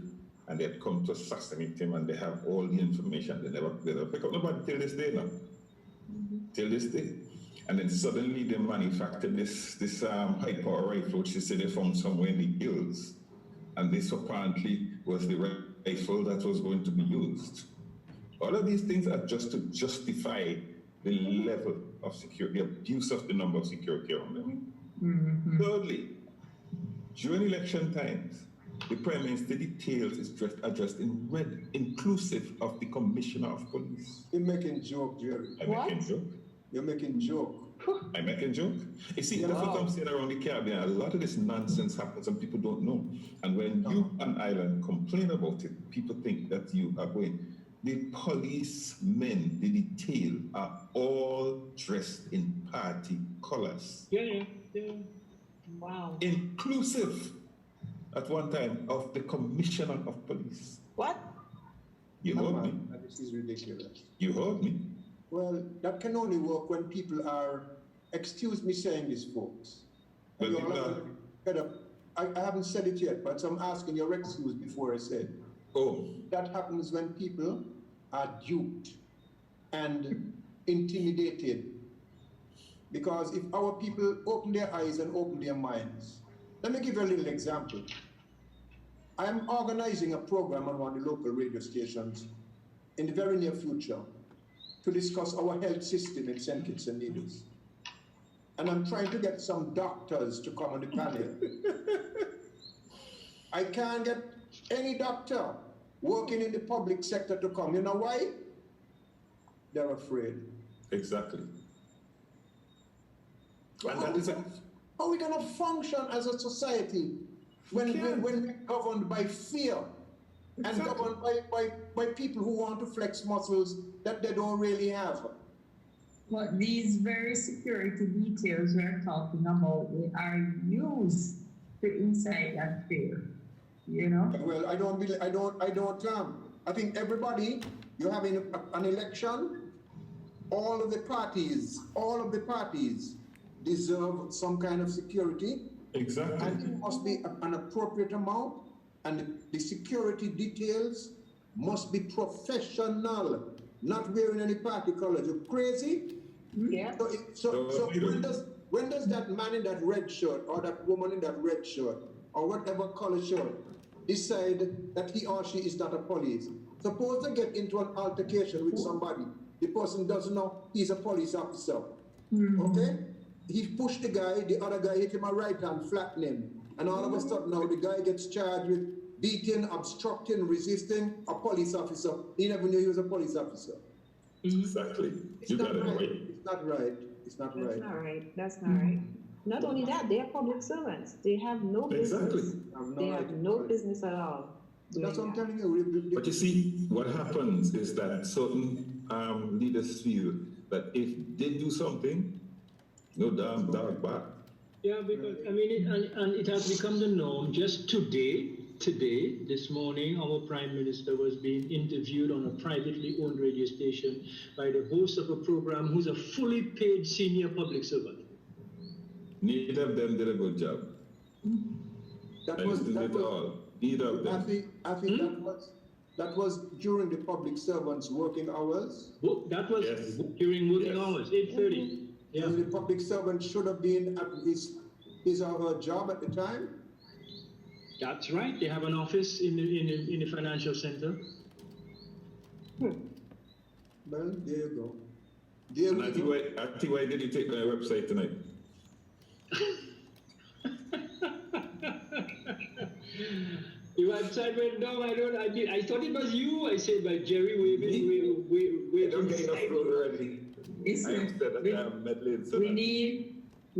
and they had come to assassinate him and they have all the information. They never pick up nobody till this day now. Till this day. And then suddenly they manufactured this high-power rifle, which they say they found somewhere in the hills. And this apparently was the rifle that was going to be used. All of these things are just to justify the level of security, the abuse of the number of security around them. Thirdly, during election times, the Prime Minister details is addressed in red, inclusive of the Commissioner of Police. You're making joke, Jerry. Making joke? You're making joke. I'm making joke? You see, that's what I'm saying around the Caribbean. A lot of this nonsense happens and people don't know. And when you and Ireland complain about it, people think that you are going. The policemen, the detail, are all dressed in party colors. Yeah. Wow. Inclusive, at one time, of the Commissioner of Police. What? You heard me? This is ridiculous. You heard me? Well, that can only work when people are, excuse me saying this, folks. Well, I haven't said it yet, but I'm asking your excuse before I say it. Oh. That happens when people are duped and intimidated. Because if our people open their eyes and open their minds, let me give you a little example. I'm organizing a program on one of the local radio stations in the very near future to discuss our health system in St. Kitts and Nevis. And I'm trying to get some doctors to come on the panel. I can't get any doctor working in the public sector to come. You know why? They're afraid. Exactly. And How are we going to function as a society when we're governed by fear and governed by people who want to flex muscles that they don't really have? But these very security details we're talking about, they are used to incite that fear, you know? Well, I think everybody, you're having an election, all of the parties deserve some kind of security. Exactly. And it must be an appropriate amount, and the security details must be professional, not wearing any party colors. You're crazy? Yeah. So when does that man in that red shirt or that woman in that red shirt or whatever color shirt decide that he or she is not a police? Suppose they get into an altercation with somebody. The person doesn't know he's a police officer. Okay? He pushed the guy, the other guy hit him a right hand, flattened him. And all of a sudden now the guy gets charged with beating, obstructing, resisting a police officer. He never knew he was a police officer. Exactly. You got it right. It's not right. It's not right. That's not right. That's not right. Not only that, they are public servants. They have no business. They have no business at all. That's what I'm telling you. But you see, what happens is that certain leaders feel that if they do something, no damn dog back. Yeah, because I mean, it has become the norm. Just today, this morning, our Prime Minister was being interviewed on a privately owned radio station by the host of a program who's a fully paid senior public servant. Neither of them did a good job. Neither of them. I think that was during the public servants' working hours. That was during working hours, 8:30. Yeah. And the public servant should have been at his or her job at the time. That's right. They have an office in the financial center. Well, there you go. I think why did you take my website tonight? The website went down. I thought it was you. I said, "By Jerry, we don't get enough road already." We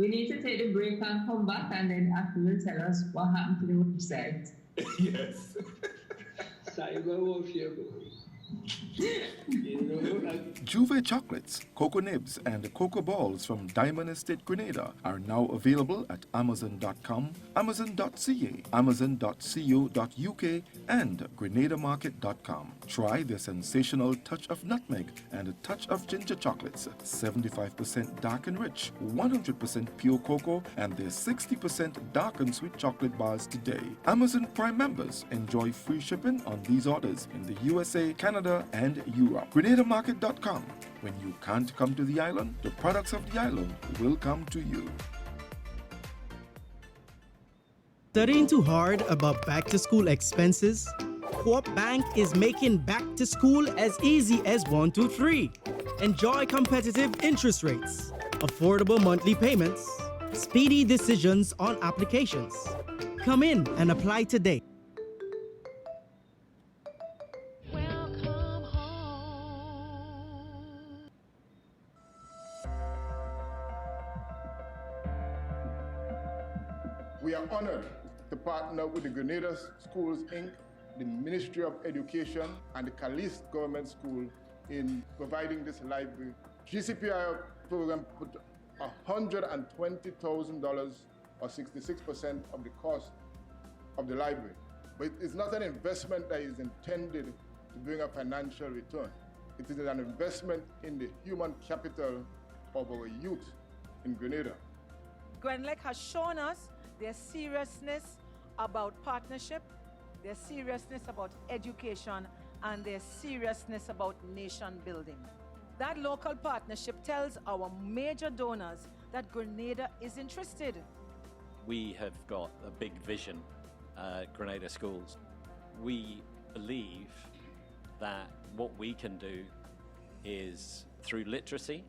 need to take the break and come back, and then after will tell us what happened to the website. Yes. Cyber warfare. Juve chocolates, cocoa nibs, and cocoa balls from Diamond Estate Grenada are now available at Amazon.com, Amazon.ca, Amazon.co.uk, and GrenadaMarket.com. Try their sensational touch of nutmeg and a touch of ginger chocolates, 75% dark and rich, 100% pure cocoa, and their 60% dark and sweet chocolate bars today. Amazon Prime members enjoy free shipping on these orders in the USA, Canada, and Europe. GrenadaMarket.com. When you can't come to the island, the products of the island will come to you. Studying too hard about back-to-school expenses? Co-op Bank is making back to school as easy as 1, 2, 3. Enjoy competitive interest rates, affordable monthly payments, speedy decisions on applications. Come in and apply today. We are honored to partner with the Grenada Schools, Inc., the Ministry of Education, and the Caliste Government School in providing this library. GCPI program put $120,000 or 66% of the cost of the library. But it's not an investment that is intended to bring a financial return. It is an investment in the human capital of our youth in Grenada. GrenLec has shown us their seriousness about partnership, their seriousness about education, and their seriousness about nation building. That local partnership tells our major donors that Grenada is interested. We have got a big vision at Grenada Schools. We believe that what we can do is, through literacy,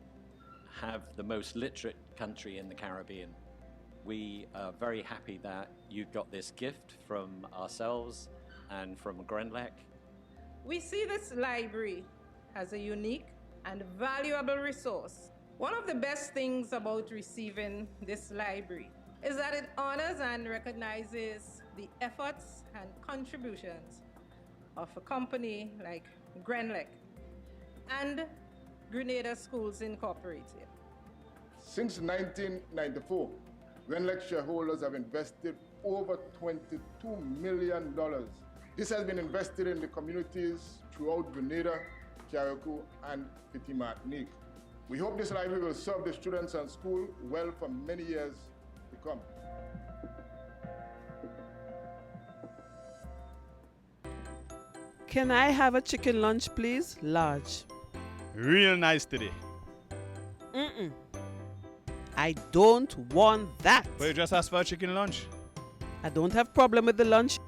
have the most literate country in the Caribbean. We are very happy that you got this gift from ourselves and from Grenlec. We see this library as a unique and valuable resource. One of the best things about receiving this library is that it honors and recognizes the efforts and contributions of a company like Grenlec and Grenada Schools Incorporated. Since 1994, Grenlec shareholders have invested over $22 million. This has been invested in the communities throughout Grenada, Carriacou, and Petit Martinique. We hope this library will serve the students and school well for many years to come. Can I have a chicken lunch, please? Large. Real nice today. Mm-mm. I don't want that. But you just asked for a chicken lunch. I don't have problem with the lunch.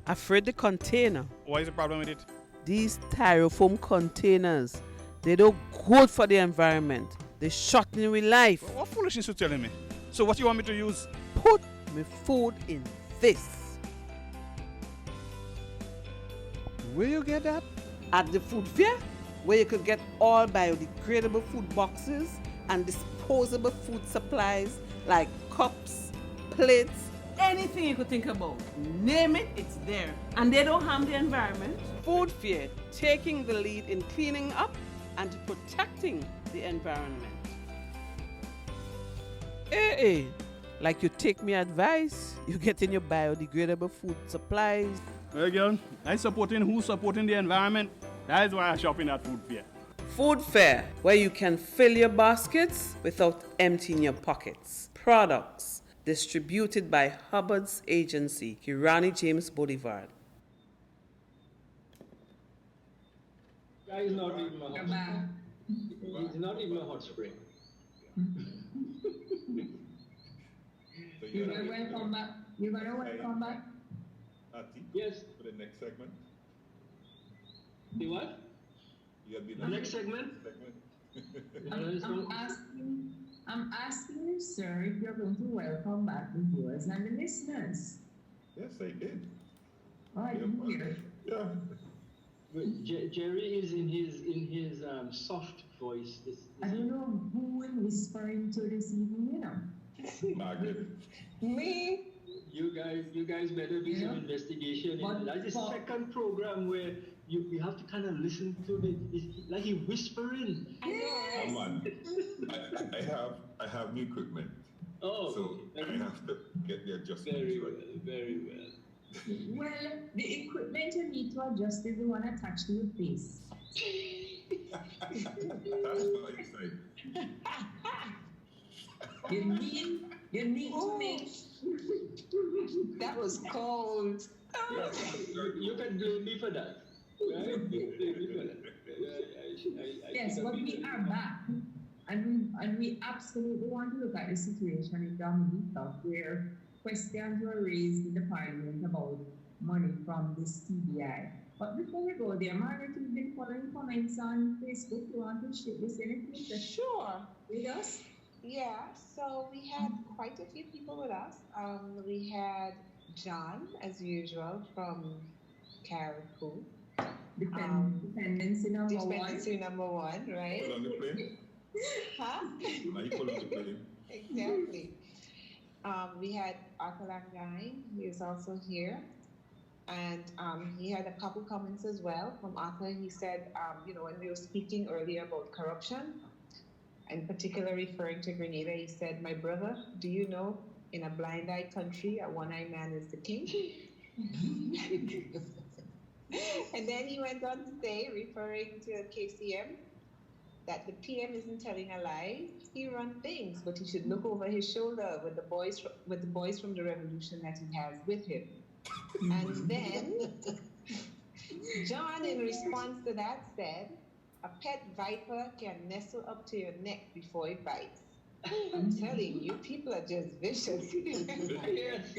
Afraid the container. What is the problem with it? These styrofoam containers, they don't good for the environment. They shorten with life. What foolishness you telling me? So what you want me to use? Put my food in this. Where you get that? At the food fair, where you could get all biodegradable food boxes and disposable food supplies like cups, plates, anything you could think about. Name it, it's there. And they don't harm the environment. Food fair, taking the lead in cleaning up and protecting the environment. Hey, like you take me advice, you get in your biodegradable food supplies. Well, girl, I supporting who supporting the environment. That is why I shop in at food fair. Food fair, where you can fill your baskets without emptying your pockets. Products distributed by Hubbard's agency, Kirani James Boulevard. That is not even a hot spring. It's not even a hot spring. You're gonna welcome back. You're gonna welcome back. Yes. For the next segment. The what? The next segment? I'm asking you, sir, if you're going to welcome back the viewers and the listeners. Yes, I did. Oh, I didn't hear. Yeah. Jerry is in his soft voice. I don't know who we're whispering to this evening, you know. Margaret. Me? You guys better do some investigation. That's the second program where you have to kind of listen to it's like he whispering. Yes. Come on. I have new equipment. Oh. So I have to get the adjustments right. Very well. Well, the equipment you need to adjust is the one attached to your face. That's what I said. You need to make. That was cold. You can blame me for that. Right? Blame me for that. Yes, but we are back. And we absolutely want to look at the situation in Dominica where questions were raised in the parliament about money from the CBI. But before we go there, Margaret, you've been following comments on Facebook. You want to share this anything? Sure. With us? Yeah, so we had quite a few people with us. We had John, as usual, from Carriacou. Dependency number one. Dependency number one, right? Pull on the plane. Huh? Now you pull on the plane. Exactly. We had Arthur Langine, he is also here. And he had a couple comments as well from Arthur. He said, when we were speaking earlier about corruption, in particular referring to Grenada, he said, "My brother, do you know in a blind-eyed country, a one-eyed man is the king?" And then he went on to say, referring to KCM, that the PM isn't telling a lie. He runs things, but he should look over his shoulder with the boys from the revolution that he has with him. And then John, in response to that, said, "A pet viper can nestle up to your neck before it bites." I'm telling you, people are just vicious. Yes.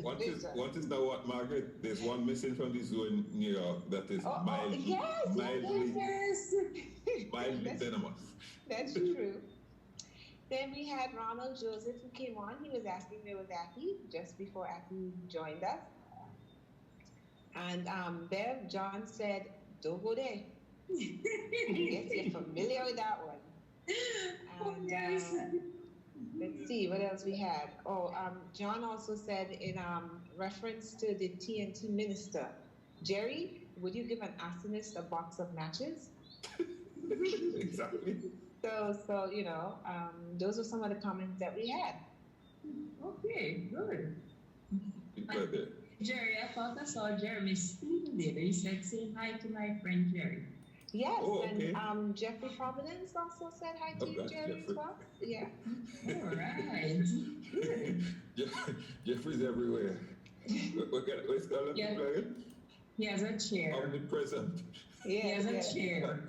What is that, what, Margaret? There's one missing from the zoo in New York that is mildly venomous. That's true. Then we had Ronald Joseph who came on. He was asking where was Aki just before Aki joined us. And Bev, John said, don't go there. Yes, you're familiar with that one. And let's see what else we had. Oh, John also said in reference to the TNT minister, Jerry, would you give an arsonist a box of matches? Exactly. So you know, those are some of the comments that we had. Okay, good. Jerry, I thought I saw Jeremy Stephen there. He said, say hi to my friend Jerry. Yes, okay. And Jeffrey Providence also said hi to you, Jerry, as well. Yeah. All right. Jeffrey's everywhere. What's called Yeah. He has a chair. Omnipresent. He has a chair.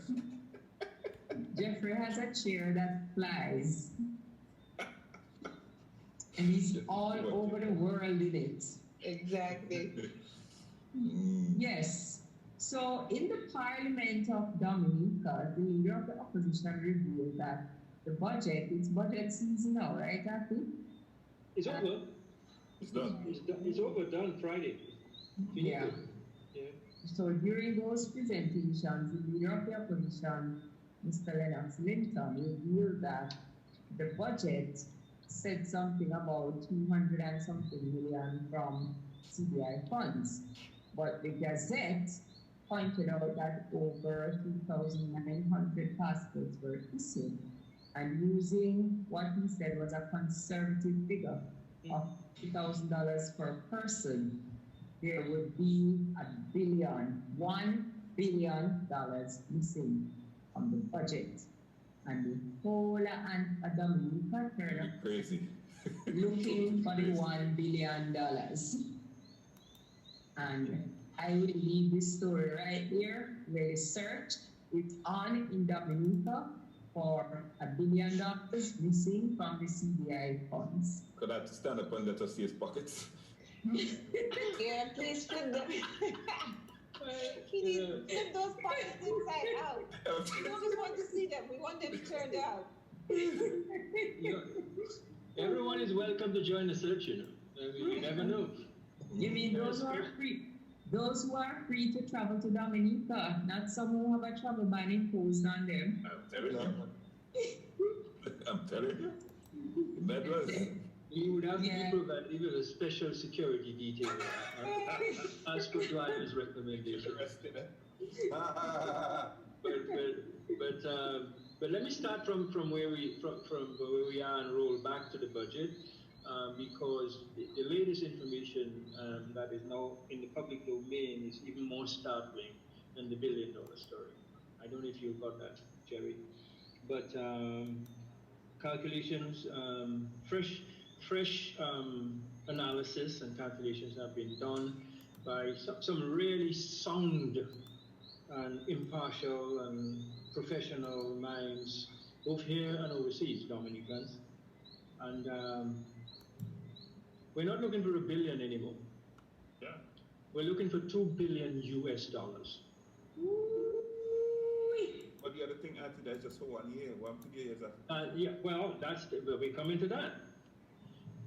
Jeffrey has a chair that flies. And he's all over the world in it. Exactly. Yes. So in the Parliament of Dominica, the leader of the opposition revealed that the budget, it's budget season now, right, Aki? It's over. It's done. It's over, done Friday. Yeah. So during those presentations, the leader of the opposition, Mr. Lennox Linton, revealed that the budget said something about 200 and something million from CBI funds. But the Gazette pointed out that over 2,900 passports were issued, and using what he said was a conservative figure of $2,000 per person, there would be $1 billion missing from the budget. And the whole and Dominica turned up crazy looking for the $1 billion. And I will leave this story right here where the search is on in Dominica for $1 billion missing from the CBI funds. Could I stand up and let us see his pockets? Yeah, please flip them. He needs to flip those pockets inside out. We don't just want to see them, we want them turned out. Everyone is welcome to join the search, you know. I mean, you never know. You mean those who are free? Those who are free to travel to Dominica, not some who have a travel ban imposed on them. I'm telling you. That was. You would have to be provided with a special security detail as per Dwyer's recommendation. But let me start from where we are and roll back to the budget. Because the latest information that is now in the public domain is even more startling than the $1 billion story. I don't know if you got that, Jerry. But calculations, fresh analysis and calculations have been done by some really sound and impartial and professional minds, both here and overseas, Dominicans. And we're not looking for $1 billion anymore. Yeah. We're looking for $2 billion US. But the other thing, Auntie, that's just for 1 year. 1 year is after. Yeah, well, we're coming to that.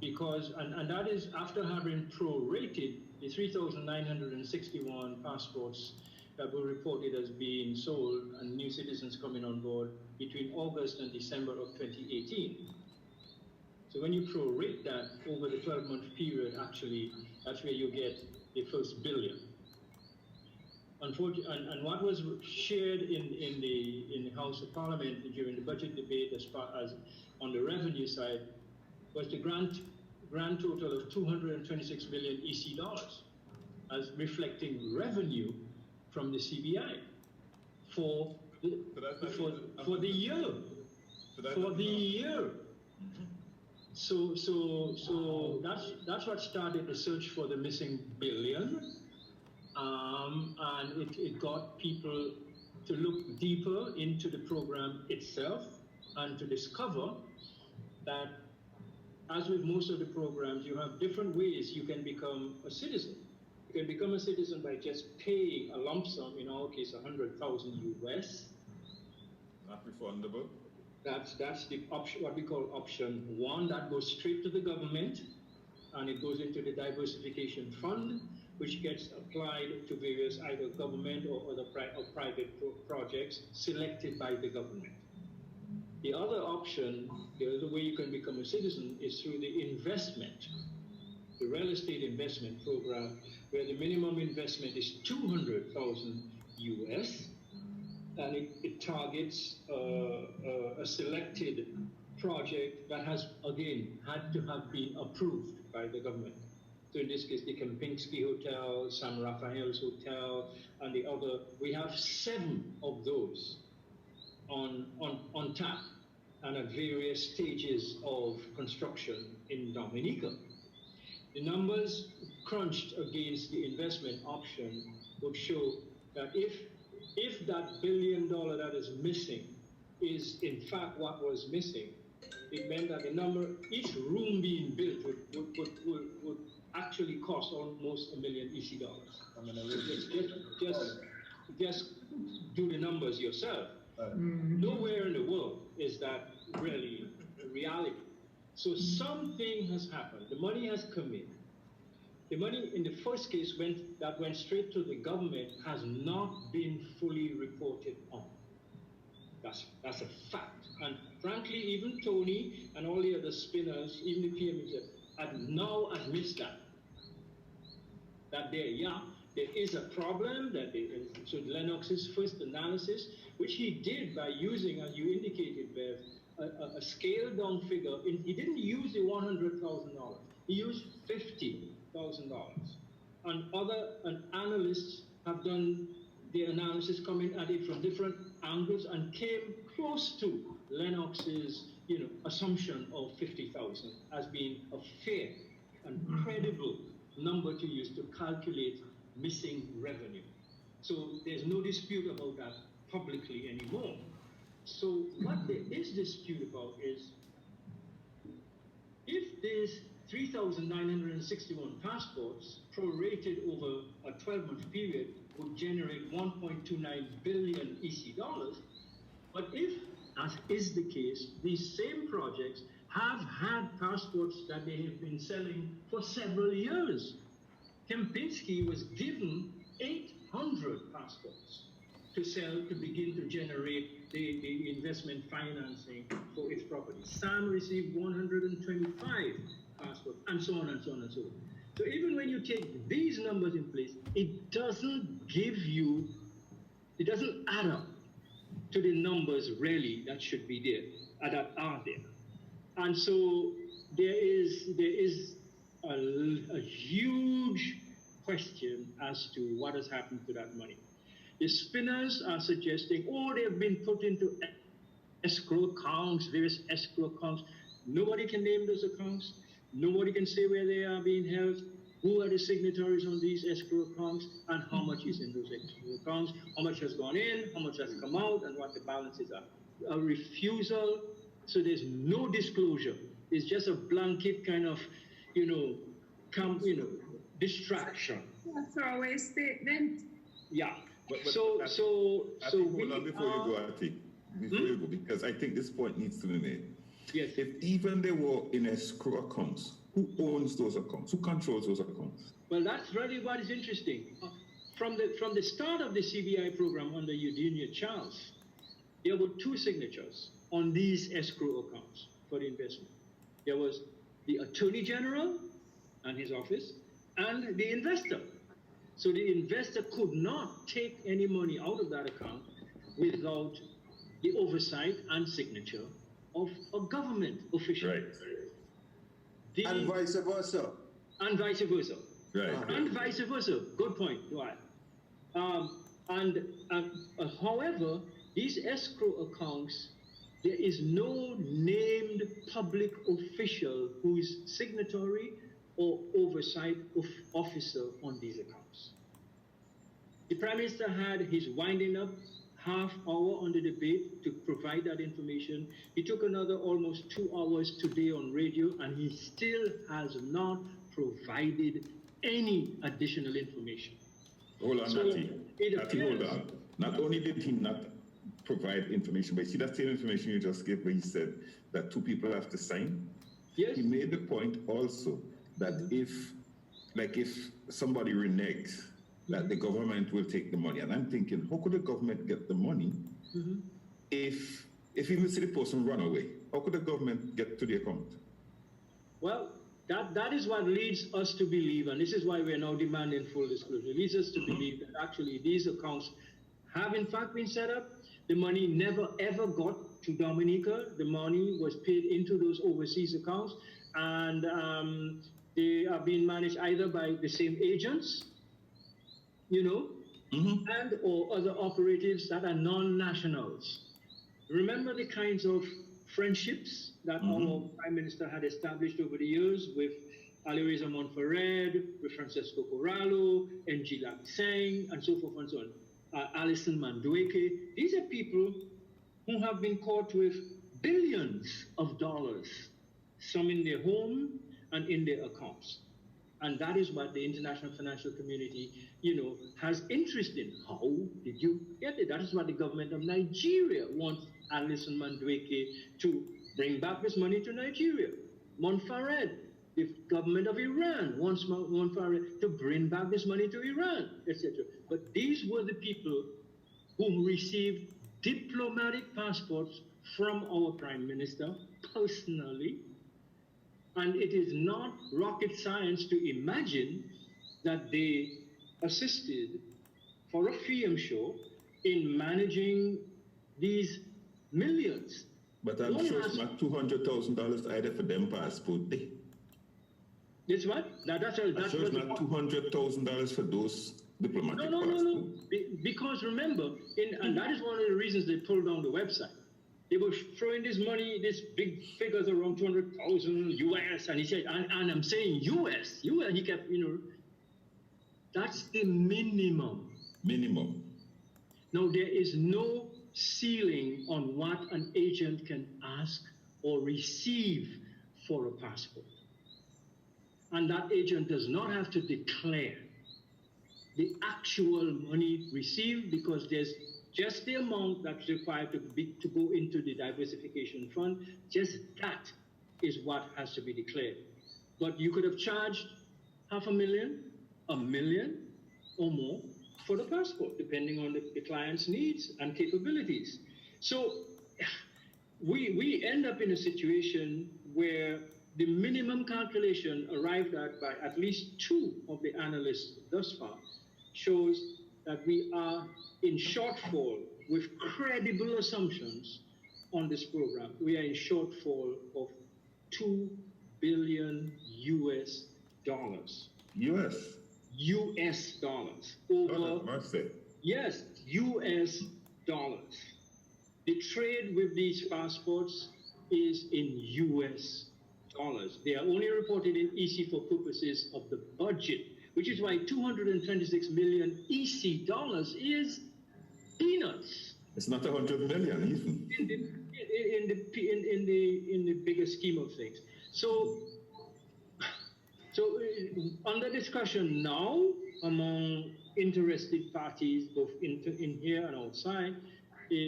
Because, and that is after having prorated the 3,961 passports that were reported as being sold and new citizens coming on board between August and December of 2018. So when you prorate that over the 12-month period, actually, that's where you get the first $1 billion. Unfortunately, and what was shared in the House of Parliament during the budget debate, as far as on the revenue side, was the grand total of 226 million EC dollars, as reflecting revenue from the CBI for the year. So that's what started the search for the missing $1 billion, and it got people to look deeper into the program itself and to discover that, as with most of the programs, you have different ways you can become a citizen. You can become a citizen by just paying a lump sum, in our case, $100,000 US. Not refundable. That's the option, what we call option 1. That goes straight to the government, and it goes into the diversification fund, which gets applied to various either government or other private projects selected by the government. The other option, the other way you can become a citizen, is through the investment, the real estate investment program, where the minimum investment is $200,000 US, and it targets a selected project that has, again, had to have been approved by the government. So in this case, the Kempinski Hotel, San Rafael's Hotel, and the other. We have 7 of those on tap and at various stages of construction in Dominica. The numbers crunched against the investment option would show that if that $1 billion that is missing is in fact what was missing, it meant that the number, each room being built would actually cost almost $1 million EC dollars. I mean, just do the numbers yourself. Nowhere in the world is that really a reality. So something has happened. The money has come in. The money in the first case that went straight to the government has not been fully reported on. That's a fact. And frankly, even Tony and all the other spinners, even the PMs, have now admits that there is a problem, so Lennox's first analysis, which he did by using, as you indicated, Bev, a scaled down figure. He didn't use the $100,000. He used $50,000. And analysts have done the analysis coming at it from different angles and came close to Lennox's assumption of 50,000 as being a fair and credible number to use to calculate missing revenue. So there's no dispute about that publicly anymore. So what there is dispute about is if these 3,961 passports prorated over a 12-month period would generate 1.29 billion EC dollars, but if, as is the case, these same projects have had passports that they have been selling for several years. Kempinski was given 800 passports to sell to begin to generate the investment financing for its property. Sam received 125 passports, and so on and so on and so on. So even when you take these numbers in place, it doesn't add up to the numbers really that should be there, that are there. And so there is a huge question as to what has happened to that money. The spinners are suggesting, they've been put into escrow accounts, various escrow accounts. Nobody can name those accounts. Nobody can say where they are being held, who are the signatories on these escrow accounts, and how much is in those escrow accounts, how much has gone in, how much has come out, and what the balances are. A refusal, so there's no disclosure. It's just a blanket kind of, distraction. A throwaway statement. Yeah. But hold on before you go, Ati. Before you go, because I think this point needs to be made. Yes. If even they were in escrow accounts, who owns those accounts? Who controls those accounts? Well, that's really what is interesting. From the start of the CBI program under Eugenia Charles, there were 2 signatures on these escrow accounts for the investment. There was the Attorney General and his office, and the investor. So the investor could not take any money out of that account without the oversight and signature of a government official. Right. And vice versa. And vice versa. Right. And vice versa. Good point, Dwyer. However, these escrow accounts, there is no named public official who is signatory or oversight officer on these accounts. The Prime Minister had his winding up half hour on the debate to provide that information. He took another almost 2 hours today on radio, and he still has not provided any additional information. Hold on, Natty. Hold on. Not only did he not provide information. But see that same information you just gave where he said that 2 people have to sign? Yes. He made the point also that if somebody reneges, that the government will take the money. And I'm thinking, how could the government get the money if even see the person run away? How could the government get to the account? Well, that is what leads us to believe, and this is why we are now demanding full disclosure. It leads us to believe that actually these accounts have in fact been set up. The money never ever got to Dominica. The money was paid into those overseas accounts, and they are being managed either by the same agents, and or other operatives that are non-nationals. Remember the kinds of friendships that our Prime Minister had established over the years with Alireza Monfared, with Francesco Corallo, Njila Singh, and so forth and so on. Alison Mandueke. These are people who have been caught with billions of dollars, some in their home and in their accounts. And that is what the international financial community, has interest in. How did you get it? That is what the government of Nigeria wants Alison Mandueke to bring back this money to Nigeria. Monfared, the government of Iran wants Monfared to bring back this money to Iran, etc. But these were the people who received diplomatic passports from our Prime Minister personally. And it is not rocket science to imagine that they assisted, for a fee, I'm sure, in managing these millions. But I'm sure it's not $200,000 either for them passport. It's what? That's I'm sure it's not $200,000 for those diplomatic passports. No. Because remember, and that is one of the reasons they pulled down the website. They were throwing this money, these big figures around 200,000 US, and he said, and I'm saying US, he kept, that's the minimum. Minimum. Now, there is no ceiling on what an agent can ask or receive for a passport. And that agent does not have to declare the actual money received, because there's just the amount that's required to go into the diversification fund. Just that is what has to be declared. But you could have charged $500,000, $1 million, or more for the passport, depending on the client's needs and capabilities. So we end up in a situation where the minimum calculation arrived at by at least 2 of the analysts thus far shows that we are in shortfall with credible assumptions on this program. We are in shortfall of $2 billion US. US dollars. Over, yes, US dollars. The trade with these passports is in US dollars. They are only reported in EC for purposes of the budget, which is why 226 million EC dollars is peanuts. It's not 100 million even. In the bigger scheme of things. So under discussion now among interested parties, both in here and outside, there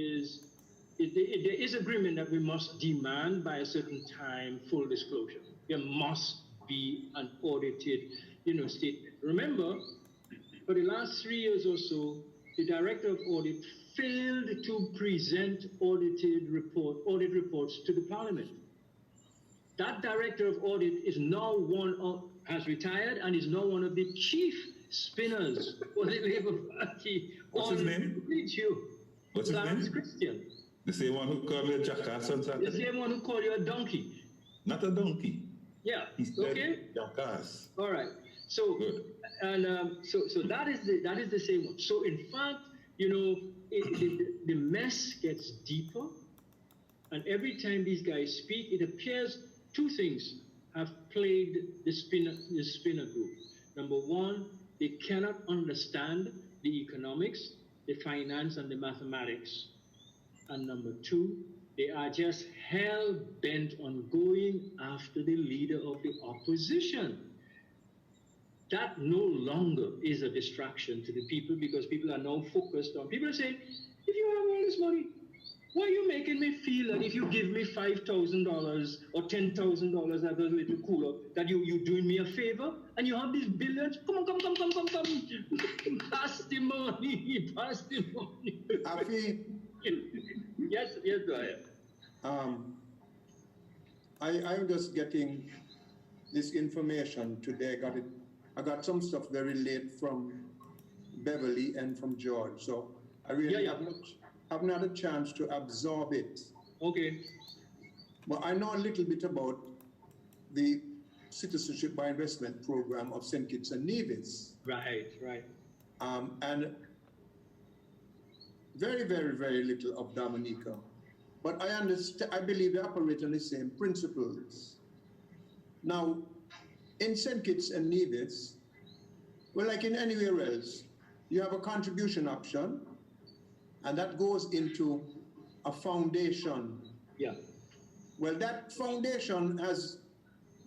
is agreement that we must demand by a certain time full disclosure. There must be an audited, statement. Remember, for the last 3 years or so, the Director of Audit failed to present audit reports to the Parliament. That Director of Audit is now has retired and is now one of the chief spinners for the Labour Party. What's his name? What's his name? Christian. The same one who called me a jackass on Saturday? The same one who called you a donkey. Not a donkey. Yeah. He said okay. Jackass. All right. So good. And so that is the same one. So in fact, the mess gets deeper, and every time these guys speak, it appears 2 things have plagued the spinner group. Number one, they cannot understand the economics, the finance, and the mathematics. And number 2, they are just hell-bent on going after the leader of the opposition. That no longer is a distraction to the people, because people are now focused on, people are saying, if you have all this money, Why are you making me feel that if you give me $5,000 or $10,000 at a little cooler, that you're doing me a favor? And you have these billions? Come on. Pass the money. Afi, yes, Dwyer. I'm just getting this information today. I got some stuff very late from Beverly and from George, so I really haven't had a chance to absorb it. Okay. But I know a little bit about the Citizenship by Investment program of St. Kitts and Nevis. Right. And very, very, very little of Dominica. But I believe they operate on the same principles. Now, in St. Kitts and Nevis, well, like in anywhere else, you have a contribution option, and that goes into a foundation. Yeah. Well, that foundation has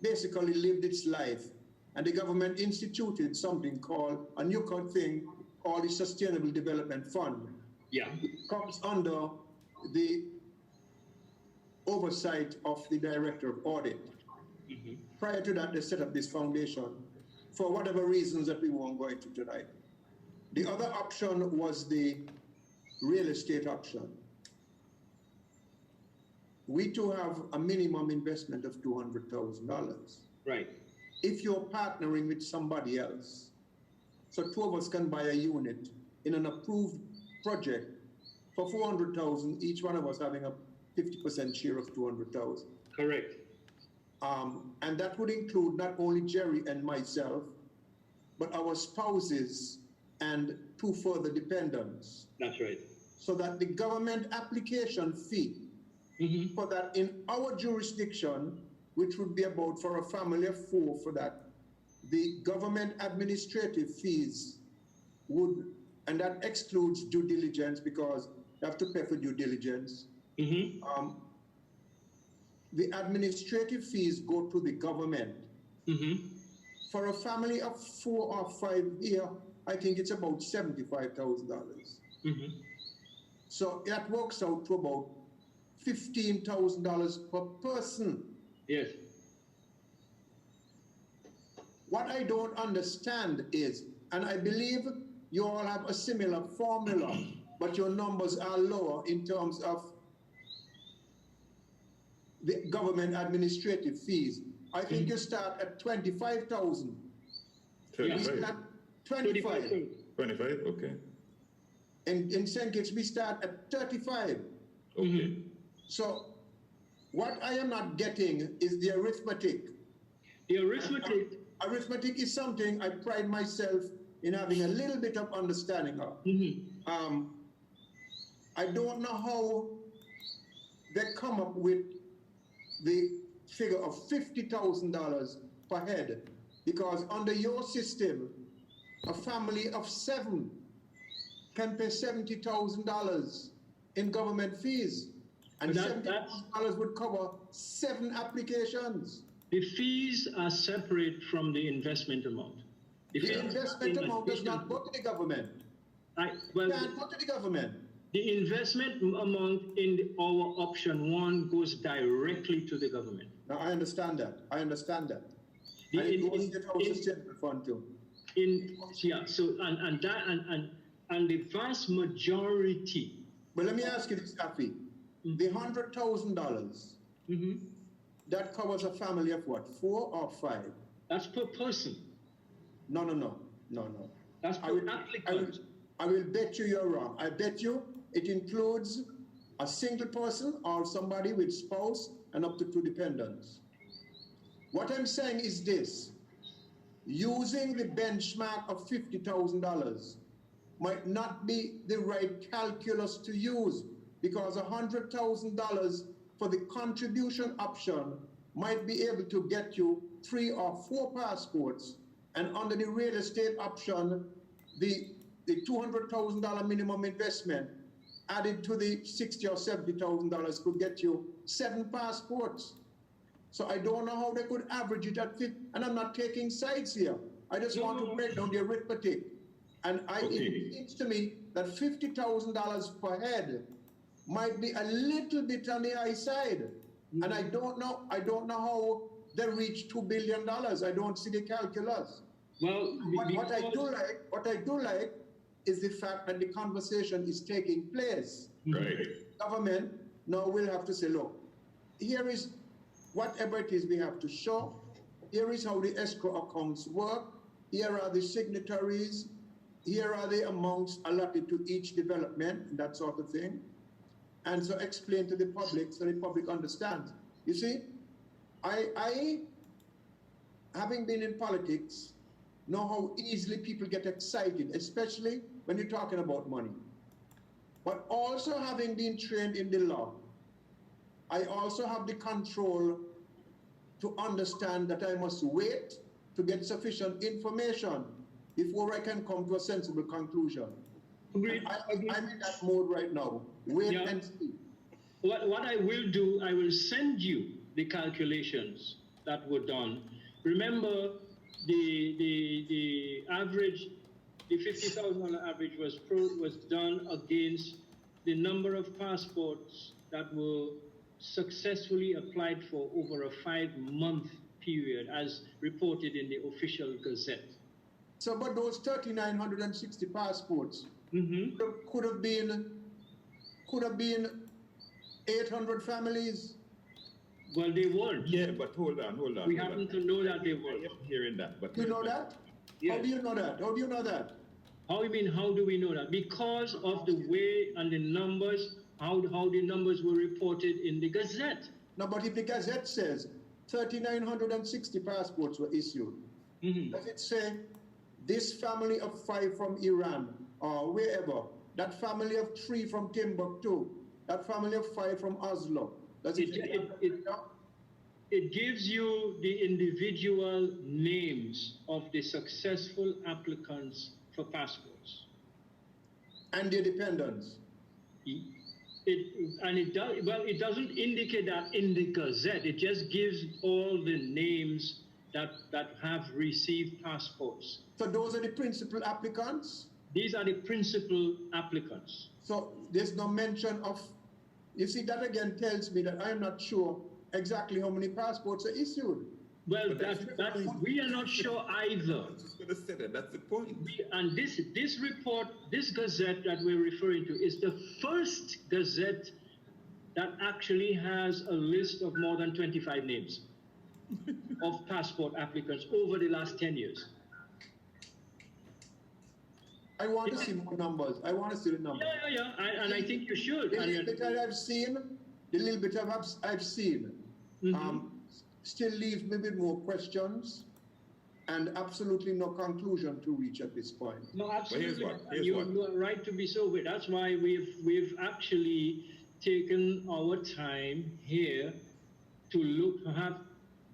basically lived its life, and the government instituted something called a new thing called the Sustainable Development Fund. Yeah. It comes under the oversight of the Director of Audit. Mm-hmm. Prior to that, they set up this foundation for whatever reasons that we won't go into tonight. The other option was the real estate option. We too have a minimum investment of $200,000. Right. If you're partnering with somebody else, so two of us can buy a unit in an approved project for $400,000, each one of us having a 50% share of $200,000. Correct. And that would include not only Jerry and myself, but our spouses and two further dependents. That's right. So that the government application fee for that in our jurisdiction, which would be about for a family of four for that, the government administrative fees would, and that excludes due diligence because you have to pay for due diligence. The administrative fees go to the government. For a family of 4 or 5 here, I think it's about $75,000. So that works out to about $15,000 per person. Yes. What I don't understand is, and I believe you all have a similar formula, but your numbers are lower in terms of the government administrative fees. I think you start at 25,000. 35. 25. 25, okay. In St. Kitts, we start at 35. Okay. So what I am not getting is the arithmetic. The arithmetic? Arithmetic is something I pride myself in having a little bit of understanding of. I don't know how they come up with the figure of $50,000 per head, because under your system, a family of 7 can pay $70,000 in government fees, and $70,000 would cover 7 applications. The fees are separate from the investment amount. The investment amount does not go to the government. Can't go to the government. The investment amount in our option 1 goes directly to the government. Now, I understand that. And it goes to our sustainable fund too. And the vast majority. But let me ask you this, Afi. The $100,000, that covers a family of what, 4 or 5? That's per person. No. That's per applicant. I will bet you you're wrong. I bet you it includes a single person or somebody with spouse and up to 2 dependents. What I'm saying is this: using the benchmark of $50,000 might not be the right calculus to use, because $100,000 for the contribution option might be able to get you 3 or 4 passports, and under the real estate option, the $200,000 minimum investment added to the $60,000 or $70,000 could get you 7 passports. So I don't know how they could average it at 50, and I'm not taking sides here. I just want to break down the arithmetic. And it seems to me that $50,000 per head might be a little bit on the high side. And I don't know how they reach $2 billion. I don't see the calculus. Well, but what I do like is the fact that the conversation is taking place. Right. Government now will have to say, look, here is whatever it is we have to show. Here is how the escrow accounts work. Here are the signatories. Here are the amounts allotted to each development, that sort of thing. And so explain to the public so the public understands. You see, I having been in politics, know how easily people get excited, especially when you're talking about money. But also having been trained in the law, I also have the control to understand that I must wait to get sufficient information before I can come to a sensible conclusion. Agreed. I'm in that mode right now. Wait and see. What I will do, I will send you the calculations that were done. Remember, the average, the $50,000 average was done against the number of passports that were successfully applied for over a 5-month period, as reported in the official Gazette. So, but those 3,960 passports could have been 800 families. Well, they weren't. Yeah, but hold on. We happen to know that they weren't. I'm hearing that. But you know that? Yes. How do you know that? How do you know that? How you mean, how do we know that? Because of the way and the numbers, how the numbers were reported in the Gazette. No, but if the Gazette says 3,960 passports were issued, does it say this family of 5 from Iran or wherever, that family of 3 from Timbuktu, that family of 5 from Oslo? Does it gives you the individual names of the successful applicants for passports. And their dependents. It doesn't indicate that in the Gazette. It just gives all the names that have received passports. So those are the principal applicants? These are the principal applicants. So there's no mention of, you see, that again tells me that I am not sure exactly how many passports are issued. Well, we are not sure either. I'm just going to say that. That's the point. And this report, this Gazette that we're referring to, is the first Gazette that actually has a list of more than 25 names of passport applicants over the last 10 years. I want to see more numbers. I want to see the numbers. Yeah. And I think you should. The little bit that I've seen, still leaves me with more questions and absolutely no conclusion to reach at this point. No, absolutely. You are right to be so. That's why we've actually taken our time here to have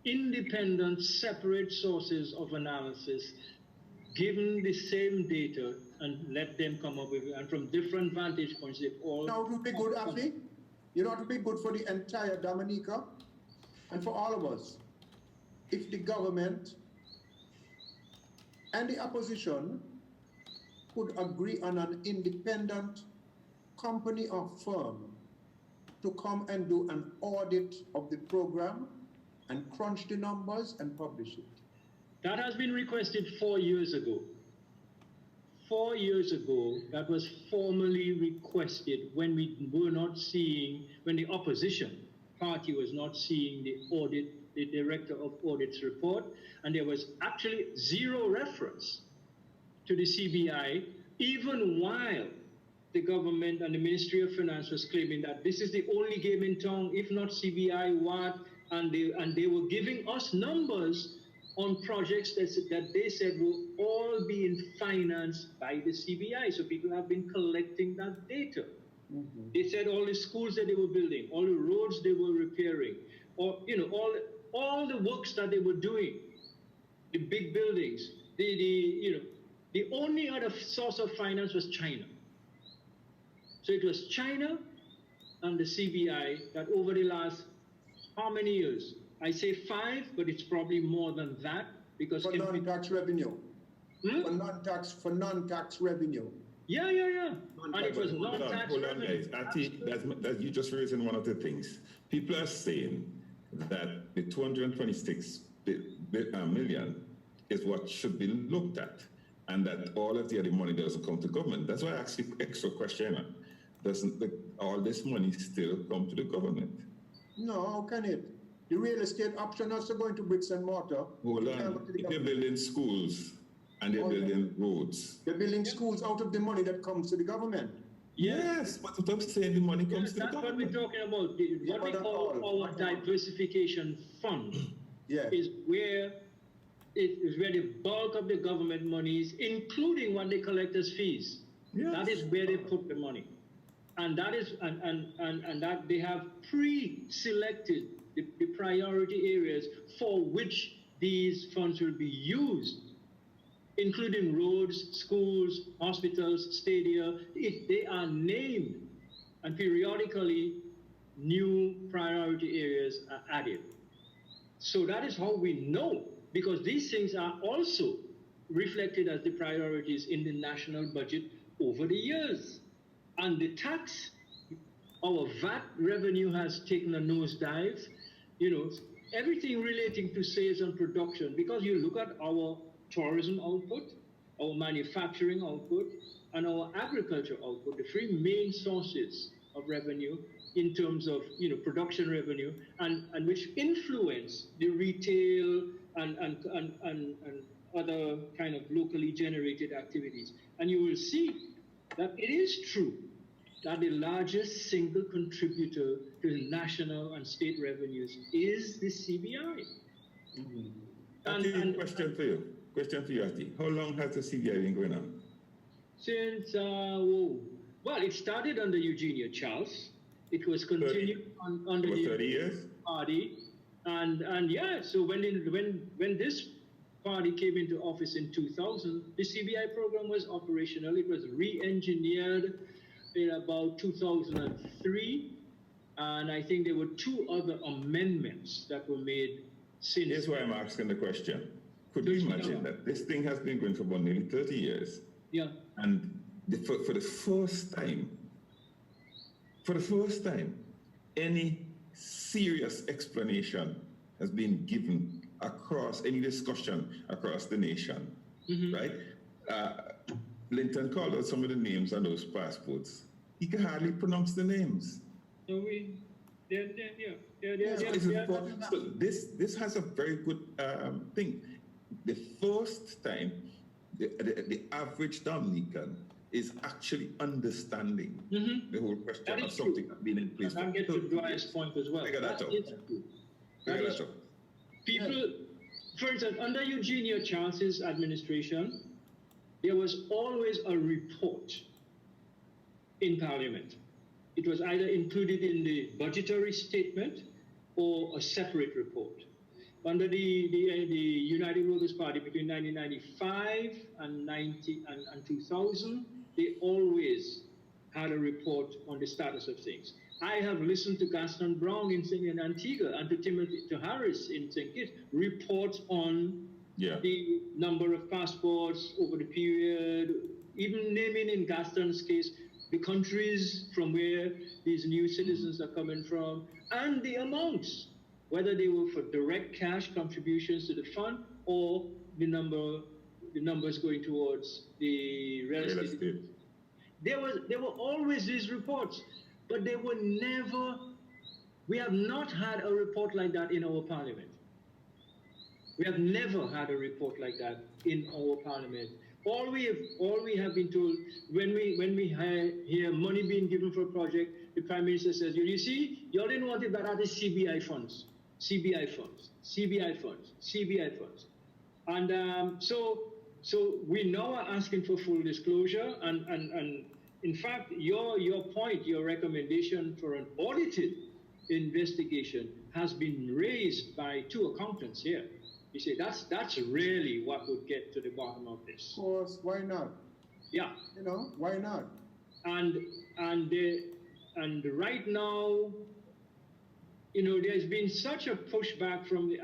independent, separate sources of analysis, given the same data, and let them come up with it. And from different vantage points, they've all... You know what would be good, Afi? You know what would be good for the entire Dominica and for all of us? If the government and the opposition could agree on an independent company or firm to come and do an audit of the program and crunch the numbers and publish it. That has been requested 4 years ago. 4 years ago, that was formally requested when we were not seeing, when the opposition party was not seeing the director of audit's report, and there was actually zero reference to the CBI, even while the government and the Ministry of Finance was claiming that this is the only game in town, if not CBI, what, and they were giving us numbers on projects that they said will all be financed by the CBI. So people have been collecting that data. They said all the schools that they were building, all the roads they were repairing, or all the works that they were doing, the big buildings. The only other source of finance was China. So it was China and the CBI that over the last how many years? I say 5, but it's probably more than that because for non-tax revenue. For non-tax revenue. Yeah. And it was non-tax Hold on, revenue. guys. Ati, that you just raising one of the things. People are saying that the 226 million is what should be looked at, and that all of the other money doesn't come to government. That's why I asked the extra question. Doesn't all this money still come to the government? No, how can it? The real estate option also going to bricks and mortar. Hold on. If they're building schools and they're building roads. They're building schools out of the money that comes to the government. Yes, but I'm saying the money comes to the That's government. what we're talking about. What we call our diversification fund is where the bulk of the government money is, including what they collect as fees. Yes. That is where they put the money. And that is and that they have pre-selected the priority areas for which these funds will be used, including roads, schools, hospitals, stadia. They are named, and periodically new priority areas are added. So that is how we know, because these things are also reflected as the priorities in the national budget over the years. And the tax, our VAT revenue has taken a nosedive. Everything relating to sales and production, because you look at our tourism output, our manufacturing output, and our agriculture output, the three main sources of revenue in terms of production revenue, and which influence the retail and other kind of locally generated activities. And you will see that it is true that the largest single contributor to the national and state revenues is the CBI. And question for you, Ati. How long has the CBI been going on? Since, well, it started under Eugenia Charles. It was continued under the 30 years? Party. And yeah, so when this party came into office in 2000, the CBI program was operational. It was re-engineered in about 2003, and I think there were 2 other amendments that were made since. Here's why I'm asking the question. Could you imagine that this thing has been going for about nearly 30 years? Yeah. And for the first time, any serious explanation has been given across any discussion across the nation, right? Linton called out some of the names on those passports. He can hardly pronounce the names. So So this has a very good thing. The first time, the average Dominican is actually understanding the whole question of something being in place. I'll get to Dwyer's point as well. Figure that out. People, for instance, under Eugenia Charles's administration, there was always a report in Parliament. It was either included in the budgetary statement or a separate report. Under the United Workers' Party between 1995 and 2000, they always had a report on the status of things. I have listened to Gaston Brown in Antigua and to Harris in St. Kitts reports on the number of passports over the period, even naming in Gaston's case the countries from where these new citizens are coming from and the amounts, whether they were for direct cash contributions to the fund or the numbers going towards the real estate. There were always these reports, but they were never. We have not had a report like that in our parliament. We have never had a report like that in our parliament. All we have been told when we hear money being given for a project, the Prime Minister says, "You see, you all didn't want it, but that is CBI funds, CBI funds, CBI funds, CBI funds," and so we now are asking for full disclosure. And in fact, your point, your recommendation for an audited investigation has been raised by 2 accountants here. You say that's really what would get to the bottom of this. Of course, why not? Yeah. Why not? And right now, there's been such a pushback from the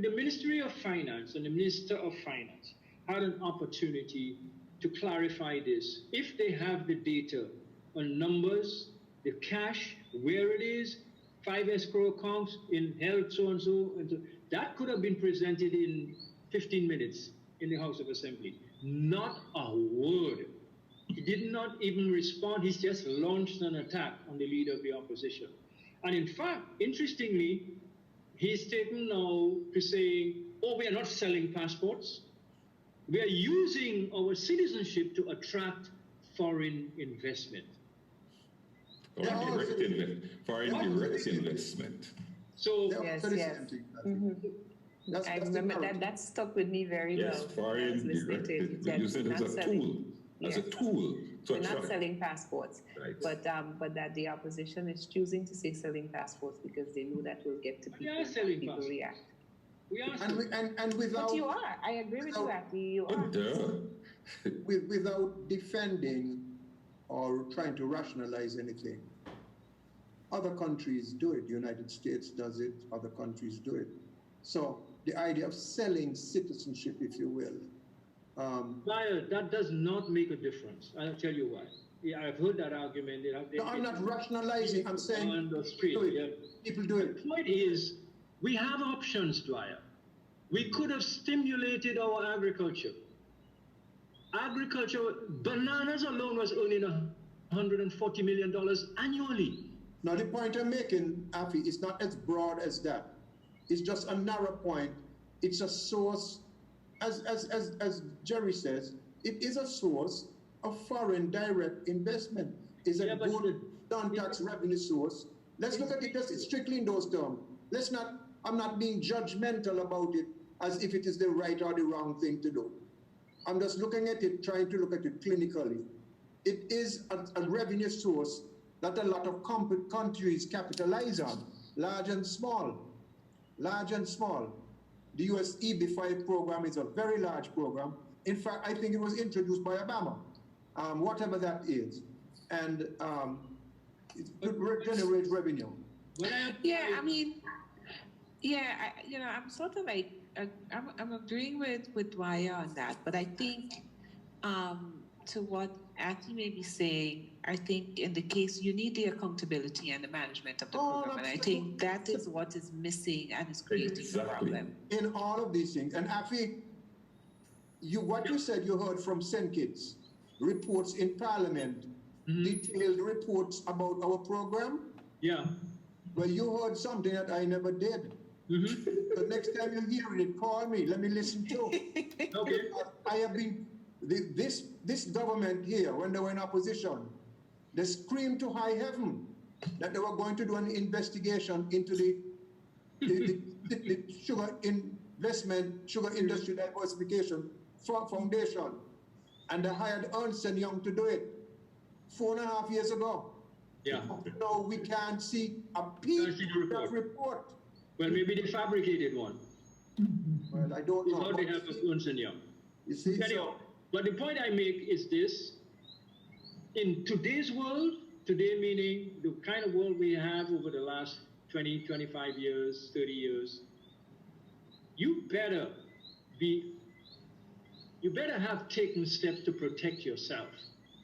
Ministry of Finance and the Minister of Finance had an opportunity to clarify this. If they have the data on numbers, the cash, where it is, 5 escrow accounts in health, so and so, that could have been presented in 15 minutes in the House of Assembly. Not a word. He did not even respond. He's just launched an attack on the leader of the opposition. And in fact, interestingly, he's taken now to saying, oh, we are not selling passports. We are using our citizenship to attract foreign investment. Foreign direct investment. So, yes. Mm-hmm. I remember that stuck with me very well. Yes, foreign direct. You said it as a tool. As a tool. We're not selling passports, right. But that the opposition is choosing to say selling passports because they know that will get to people. We are selling people passports. React. We are and without. But you are. I agree with you, Ati. You are. Without defending or trying to rationalize anything. Other countries do it. The United States does it. Other countries do it. So the idea of selling citizenship, if you will. Dwyer, that does not make a difference. I'll tell you why. Yeah, I've heard that argument. No, I'm not rationalizing. I'm saying on the street. People do it. The point is, we have options, Dwyer. We could have stimulated our agriculture. Bananas alone was earning $140 million annually. Now, the point I'm making, Afi, is not as broad as that. It's just a narrow point. It's a source, as Jerry says, it is a source of foreign direct investment. It's a good non-tax revenue source. Let's look at it just strictly in those terms. I'm not being judgmental about it as if it is the right or the wrong thing to do. I'm just looking at it, trying to look at it clinically. It is a revenue source that a lot of countries capitalize on, large and small. The US EB5 program is a very large program. In fact, I think it was introduced by Obama, whatever that is. And it generates revenue. I'm sort of like, I'm agreeing with Dwyer on that, but I think to what Ati may be saying, I think in the case you need the accountability and the management of the program, and I think that is what is missing and is creating the problem. In all of these things, and Afi, what you said you heard from St. Kitts, reports in Parliament, detailed reports about our program. Yeah. Well, you heard something that I never did. The next time you hear it, call me. Let me listen too. Okay. I have been this government here, when they were in opposition, they screamed to high heaven that they were going to do an investigation into the sugar industry diversification foundation, and they hired Ernst & Young to do it 4.5 years ago. Yeah. No, we can't see a peep of that report. Well, maybe they fabricated one. Well, I don't know. Without the help of Ernst & Young. You see, anyhow, but the point I make is this. In today's world, today meaning the kind of world we have over the last 20, 25 years, 30 years, you better have taken steps to protect yourself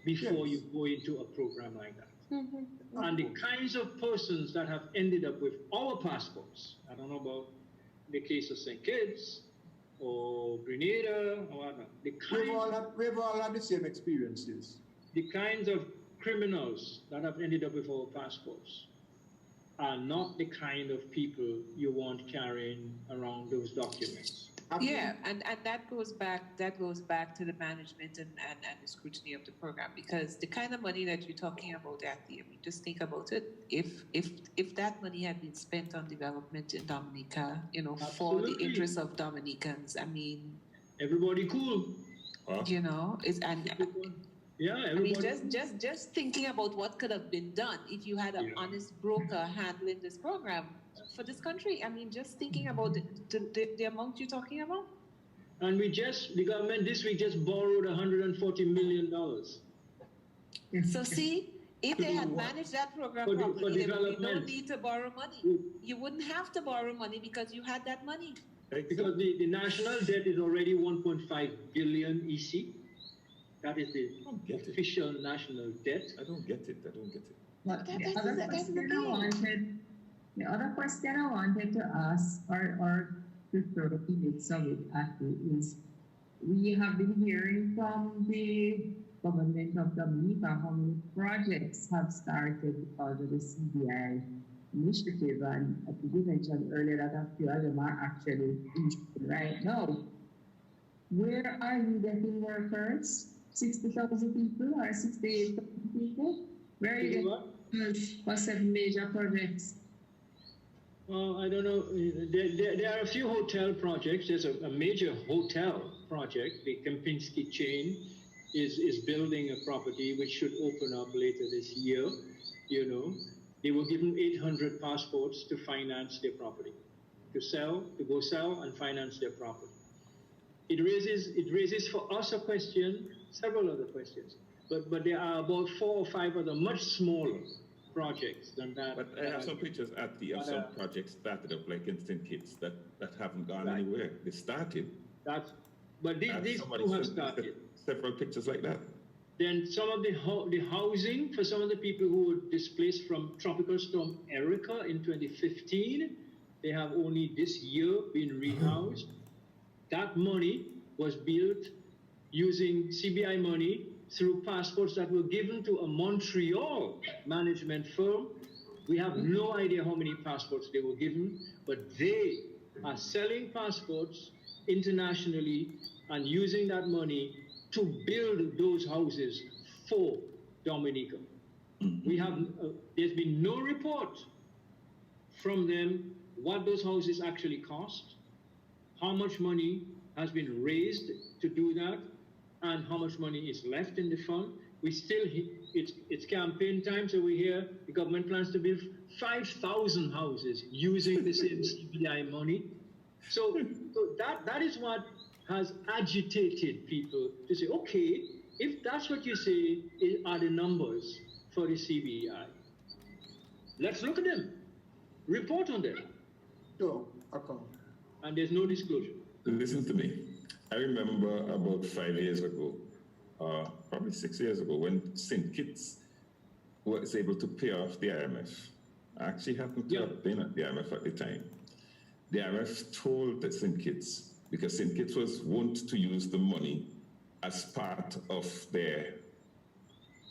before you go into a program like that. And the kinds of persons that have ended up with our passports, I don't know about the case of St. Kitts or Grenada or whatnot. We've all had the same experiences. The kinds of criminals that have ended up with our passports are not the kind of people you want carrying around those documents. Yeah, and that goes back to the management and the scrutiny of the program, because the kind of money that you're talking about, Ati, I mean, just think about it. If that money had been spent on development in Dominica, for the interests of Dominicans, I mean, everybody cool. Just thinking about what could have been done if you had an honest broker handling this program for this country. I mean, just thinking about the amount you're talking about. And the government this week just borrowed $140 million. So see, if they had managed that program properly, they would no need to borrow money. You wouldn't have to borrow money because you had that money. Because the national debt is already 1.5 billion EC. That is the official national debt. I don't get it. But the other question I wanted to ask or to throw bits of it at you is, we have been hearing from the government of Dominica how many projects have started because of the CBI initiative, and I think you mentioned earlier that a few of them are actually in right now. Where are you getting workers? 60,000 people or 68,000 people? Where are you getting for 7 major projects? I don't know. There are a few hotel projects. There's a major hotel project. The Kempinski chain is building a property which should open up later this year. You know, they were given 800 passports to finance their property, to go sell and finance their property. It raises for us a question, several other questions, but there are about 4 or 5 other much smaller projects than that. But I have some pictures at the of some projects started up, like Instant Kids, that haven't gone anywhere. They started. But these two have started. Several pictures like that. Then some of the housing for some of the people who were displaced from Tropical Storm Erica in 2015, they have only this year been rehoused. That money was built using CBI money through passports that were given to a Montreal management firm. We have no idea how many passports they were given, but they are selling passports internationally and using that money to build those houses for Dominica. We have, there's been no report from them what those houses actually cost, how much money has been raised to do that, and how much money is left in the fund. We still, it's campaign time, so we hear the government plans to build 5,000 houses using the same CBI money. So that is what has agitated people to say, okay, if that's what you say are the numbers for the CBI, let's look at them, report on them. Sure, okay. And there's no disclosure. Listen to me. I remember about 5 years ago, probably 6 years ago, when St. Kitts was able to pay off the IMF. I actually happened to have been at the IMF at the time. The IMF told the St. Kitts, because St. Kitts was wont to use the money as part of their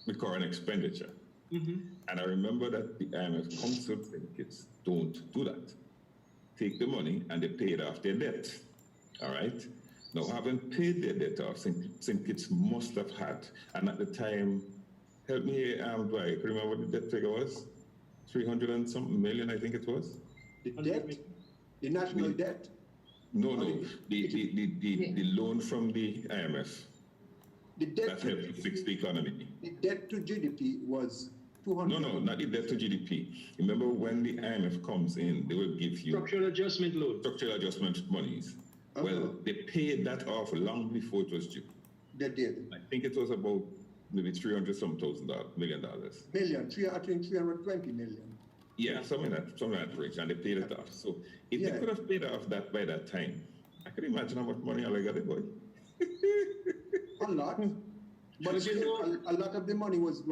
recurrent expenditure. And I remember that the IMF counseled St. Kitts, don't do that. Take the money and they paid off their debt. All right? Now, having paid their debt off, St. Kitts must have had, and at the time, help me, Dwyer, you remember what the debt figure was? 300 and something million, I think it was. The debt? The national debt? No, the loan from the IMF. The debt that helped to fix the economy. The debt to GDP was 200. No, not the debt to GDP. Remember, when the IMF comes in, they will give you structural adjustment loan. Structural adjustment monies. Well, they paid that off long before it was due. They did. I think it was about maybe $300-some million. I think 320 million. Yeah, something that range, and they paid it off. So if they could have paid off that by that time, I could imagine how much money I got, boy. A lot, but still, a lot of the money was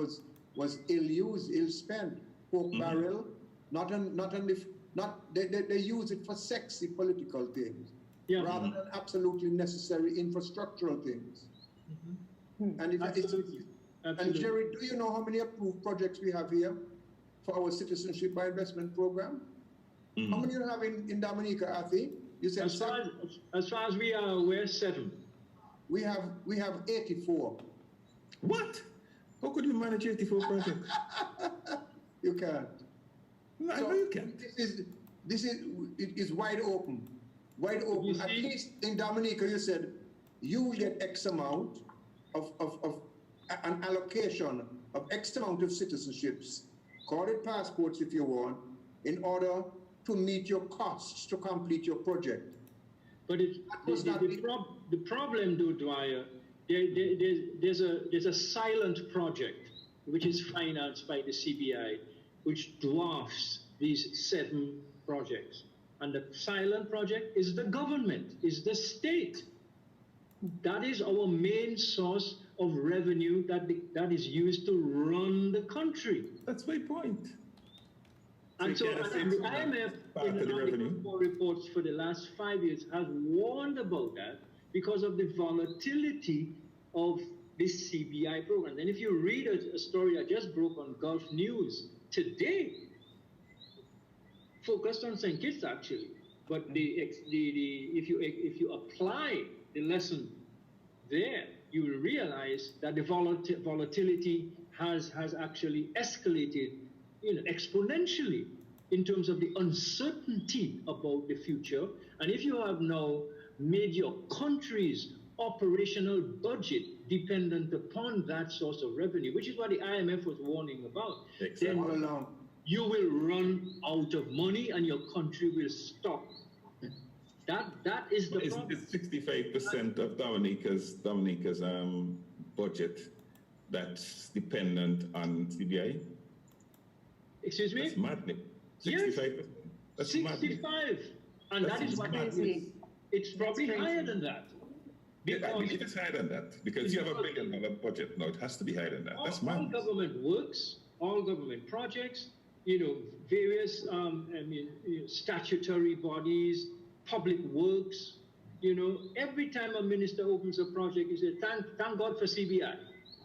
ill-used, ill-spent. Pork barrel, they use it for sexy political things. Rather than absolutely necessary infrastructural things. And and Jerry, do you know how many approved projects we have here for our Citizenship by Investment program? How many do you have in Dominica, Athi? You said as far as we are aware, 7. We have 84. What? How could you manage 84 projects? You can't. No, so you can't. It is wide open. Wide open. At least in Dominica, you said you will get X amount of an allocation of X amount of citizenships, call it passports if you want, in order to meet your costs to complete your project. But the problem, though, Dwyer, there's a silent project which is financed by the CBI, which dwarfs these 7 projects. And the silent project is the government, is the state. That is our main source of revenue that is used to run the country. That's my point. And so, and the IMF in the reports for the last 5 years has warned about that because of the volatility of this CBI program. And if you read a story I just broke on Gulf News today, focused on St. Kitts actually, but if you apply the lesson there, you will realize that the volatility has actually escalated, exponentially in terms of the uncertainty about the future. And if you have now made your country's operational budget dependent upon that source of revenue, which is what the IMF was warning about, then you will run out of money and your country will stop. That is the problem. It's 65% of Dominica's budget that's dependent on CBI. Excuse me? That's maddening. 65%. Yes. That's 65. maddening. And that is what it is. It's probably higher than that. I believe it's higher than that because you have $1 billion budget. No, it has to be higher than that. That's all madness. government works, all government projects, various statutory bodies, public works. Every time a minister opens a project, you say, thank God for CBI.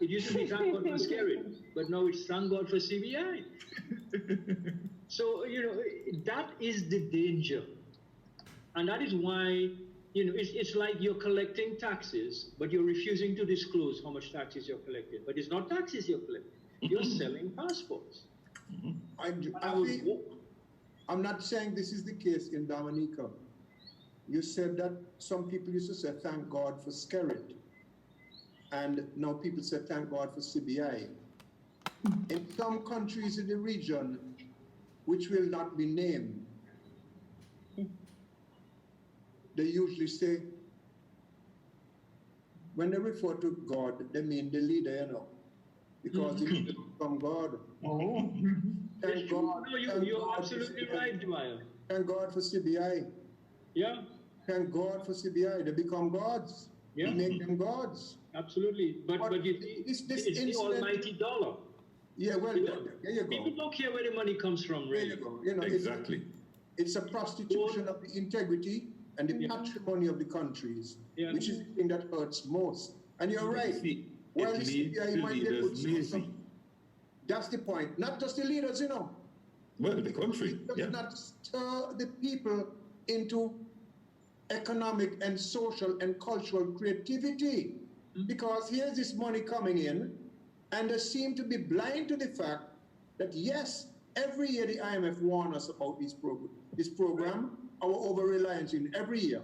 It used to be thank God for Skerrit, but now it's thank God for CBI. So, that is the danger. And that is why, it's like you're collecting taxes, but you're refusing to disclose how much taxes you're collecting. But it's not taxes you're collecting. You're selling passports. I'm not saying this is the case in Dominica. You said that some people used to say, thank God for Skerrit. And now people say, thank God for CBI. In some countries in the region, which will not be named, they usually say, when they refer to God, they mean the leader, because the leader from God. Oh. Thank God. No, you're absolutely right, Dwyer. Thank God for CBI. Yeah. Thank God for CBI. They become gods. Yeah. We make them gods. Absolutely. But it's the almighty dollar. Yeah, well, there you go. People don't care where the money comes from, really. There you go. Exactly. It's a prostitution of the integrity and the patrimony of the countries, which is the thing that hurts most. And you're right. While the CBI might be able to that's the point. Not just the leaders, Well, the country. It does not stir the people into economic and social and cultural creativity. Because here's this money coming in, and they seem to be blind to the fact that, yes, every year the IMF warns us about this program, our over-reliance in every year.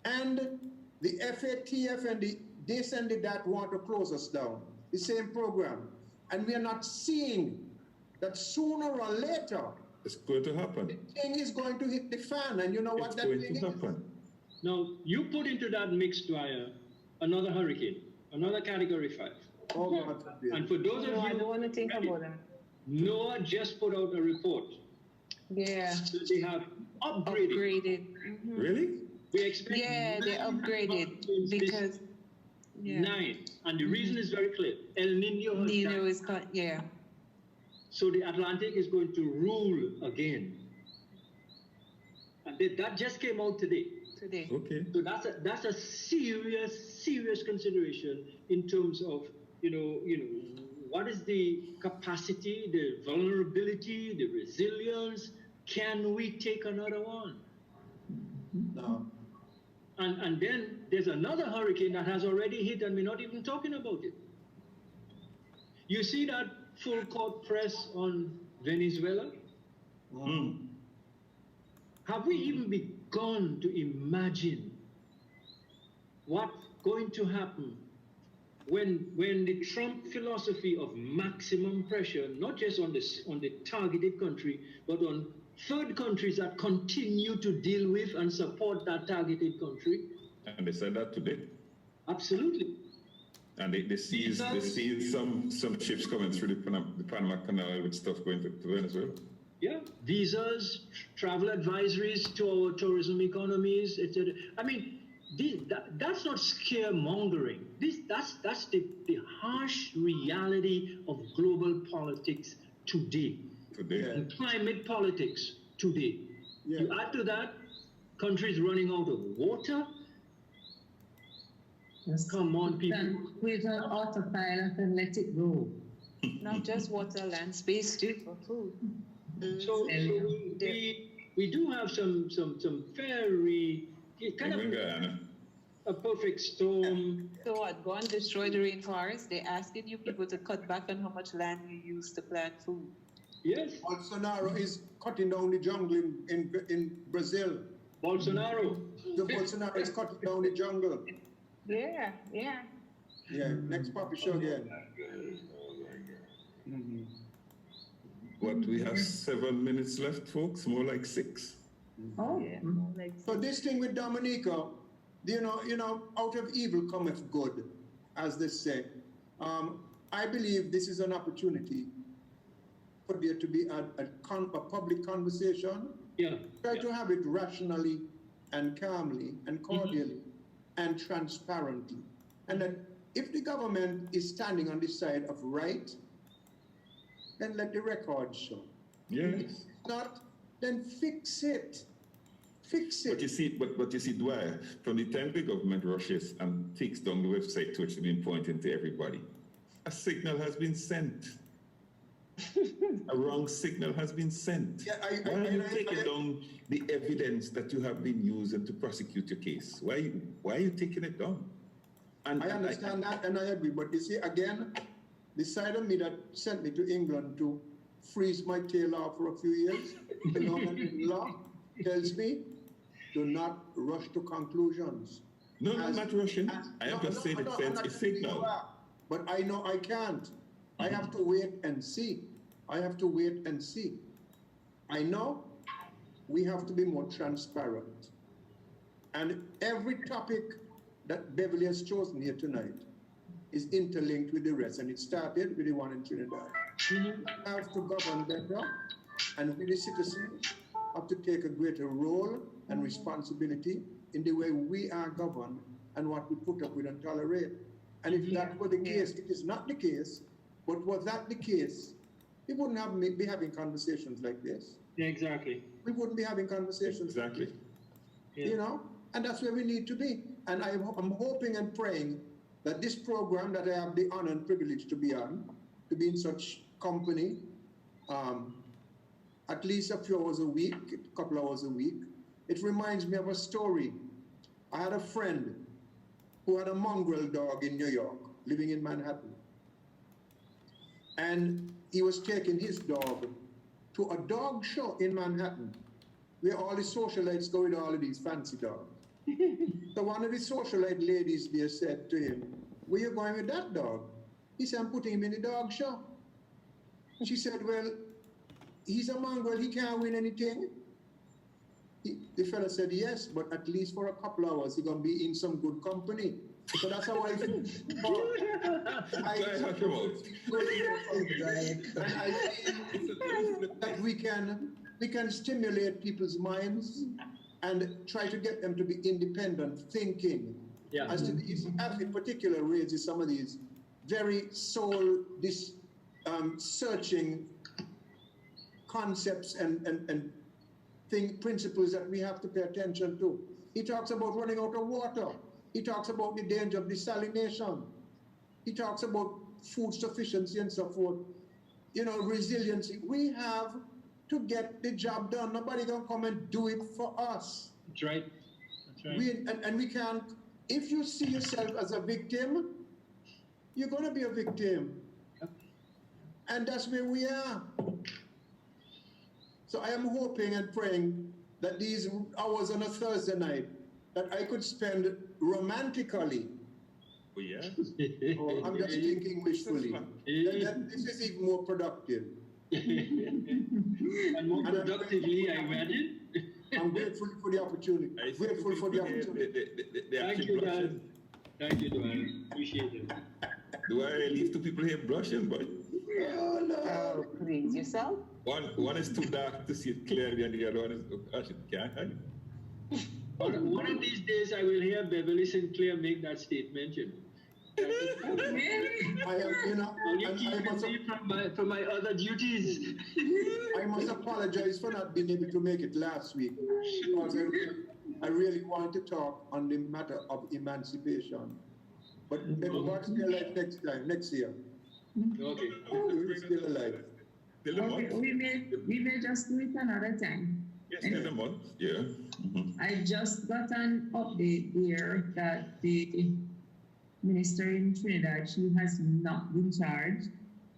And the FATF and this and that want to close us down, the same program. And we are not seeing that sooner or later, it's going to happen. The thing is going to hit the fan, and you know what that thing is? Now, you put into that mix, Dwyer, another hurricane, another Category 5. Oh, God. And for those of you... I don't want to think about that. NOAA just put out a report. Yeah. So they have upgraded. Mm-hmm. Really? We expect they upgraded because... 9. And the reason is very clear. El Nino is So the Atlantic is going to rule again. And that just came out today. Okay. So that's a serious consideration in terms of, what is the capacity, the vulnerability, the resilience? Can we take another one? No. And then there's another hurricane that has already hit and we're not even talking about it. You see that full court press on Venezuela? Have we even begun to imagine what's going to happen when the Trump philosophy of maximum pressure, not just on the targeted country, but on third countries that continue to deal with and support that targeted country? And they said that today. Absolutely. And they see some ships coming through the Panama Canal with stuff going to Venezuela. Yeah, visas, travel advisories to our tourism economies, etc. I mean, That's not scaremongering. That's the harsh reality of global politics today. And climate politics today. Yeah. You add to that, countries running out of water. Come on, people. Put on autopilot and let it go. Not just water, land, space too for food. So we do have some very kind of a perfect storm. So what? Go and destroy the rainforest. They're asking you people to cut back on how much land you use to plant food. Yes. Bolsonaro is cutting down the jungle in Brazil. Bolsonaro. The Bolsonaro is cutting down the jungle. Yeah. Yeah. Next puppy show again. What, we have 7 minutes left, folks? More like 6. Oh, yeah. So this thing with Dominica, you know, out of evil cometh good, as they say. I believe this is an opportunity for there to be a public conversation. Try to have it rationally and calmly and cordially and transparently. And that if the government is standing on the side of right, then let the record show. Yes. If not, then fix it. Fix it. But you see, Dwyer, from the time the government rushes and takes down the website to which they've been pointing to everybody, a signal has been sent. A wrong signal has been sent. Why are you taking down the evidence that you have been using to prosecute your case? Why are you taking it down? And I understand that and I agree, but you see, again, the side of me that sent me to England to freeze my tail off for a few years, the law tells me, do not rush to conclusions. No, I'm not rushing. I am just saying it sends a signal. But I know I can't. I have to wait and see. I know we have to be more transparent. And every topic that Beverley has chosen here tonight is interlinked with the rest. And it started with the one in Trinidad. We have to govern better, and we, the citizens, have to take a greater role and responsibility in the way we are governed and what we put up with and tolerate. And if that were the case, it is not the case, but was that the case, we wouldn't be having conversations like this. Yeah, exactly. We wouldn't be having conversations. Exactly. You know, and that's where we need to be. And I'm hoping and praying that this program that I have the honor and privilege to be on, to be in such company, at least a few hours a week, a couple hours a week, it reminds me of a story. I had a friend who had a mongrel dog in New York, living in Manhattan. And he was taking his dog to a dog show in Manhattan, where all the socialites go with all of these fancy dogs. So one of the socialite ladies there said to him, where you going with that dog? He said, I'm putting him in the dog show. She said, well, he's a mongrel, he can't win anything. The fella said, yes, but at least for a couple hours, he's going to be in some good company. So that's how I feel. I feel that we can stimulate people's minds and try to get them to be independent thinking. Yeah. As to these, in particular, raises some of these very soul searching concepts and principles that we have to pay attention to. He talks about running out of water. He talks about the danger of desalination. He talks about food sufficiency and so forth. You know, resiliency. We have to get the job done. Nobody can come and do it for us. That's right. That's right. And we can't. If you see yourself as a victim, you're going to be a victim. And that's where we are. So I am hoping and praying that these hours on a Thursday night that I could spend romantically. Oh, yeah? I'm just thinking wishfully. That this is even more productive. And more productively, I imagine. I'm grateful for the opportunity. Grateful for the opportunity. Thank you, Dan. Thank you, Dwyer. Appreciate it. Do I leave two people here blushing, but oh no! Please yourself. One is too dark to see it clearly, and the other one is, gosh, it can't hide. One of these days, I will hear Beverley Sinclair make that statement. You know. I have, you know, you keep me from my other duties. I must apologize for not being able to make it last week because I really want to talk on the matter of emancipation. But maybe what's still alive next year. Okay. We're still alive. Okay, we may just do it another time. Yes, in a month, yeah. I just got an update here that the minister in Trinidad, she has not been charged.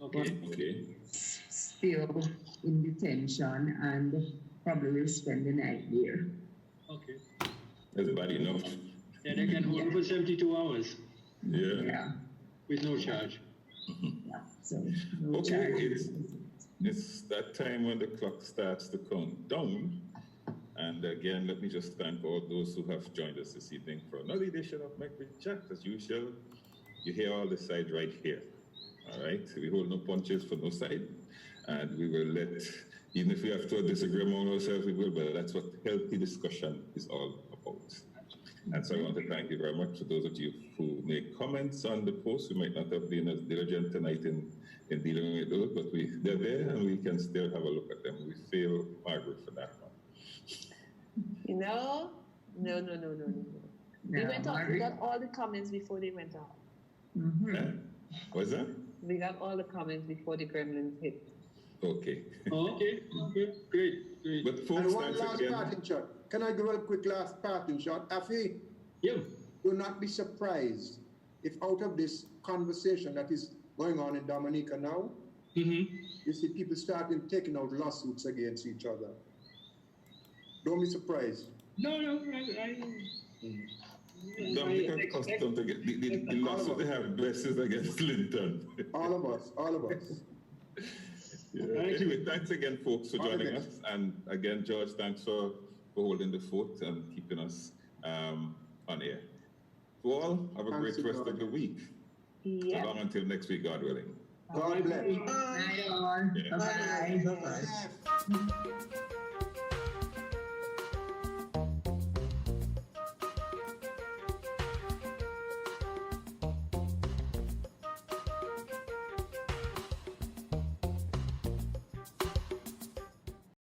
Okay. Still in detention and probably will spend the night there. Okay. That's bad enough. Yeah, they can hold for 72 hours. Yeah. With no charge. Yeah, so no Okay, charge. it's that time when the clock starts to count down. And again, let me just thank all those who have joined us this evening for another edition of Mek We Chat. As usual, you hear all the sides right here. All right, we hold no punches for no side. And we will let, even if we have to disagree among ourselves, we will, but that's what healthy discussion is all about. And so I want to thank you very much to those of you who make comments on the post. We might not have been as diligent tonight in dealing with those, but they're there and we can still have a look at them. We feel Margaret for that one. You know, no. We went off. We got all the comments before they went off. What's that? We got all the comments before the gremlins hit. Okay. Okay. Great. But folks, and one last parting shot. Can I give a quick last parting shot? Afi? Yeah. Do not be surprised if out of this conversation that is going on in Dominica now, you see people starting taking out lawsuits against each other. Don't be surprised. No. Dominica custom to get the lawsuit they have blessings against Linton. All of us. Yeah. Anyway, thanks again, folks, for joining us. And again, George, thanks for holding the fort and keeping us on air. To all, have a great rest of the week. Yeah. So long until next week, God willing. God bless. Bye. Yeah. Bye. Bye.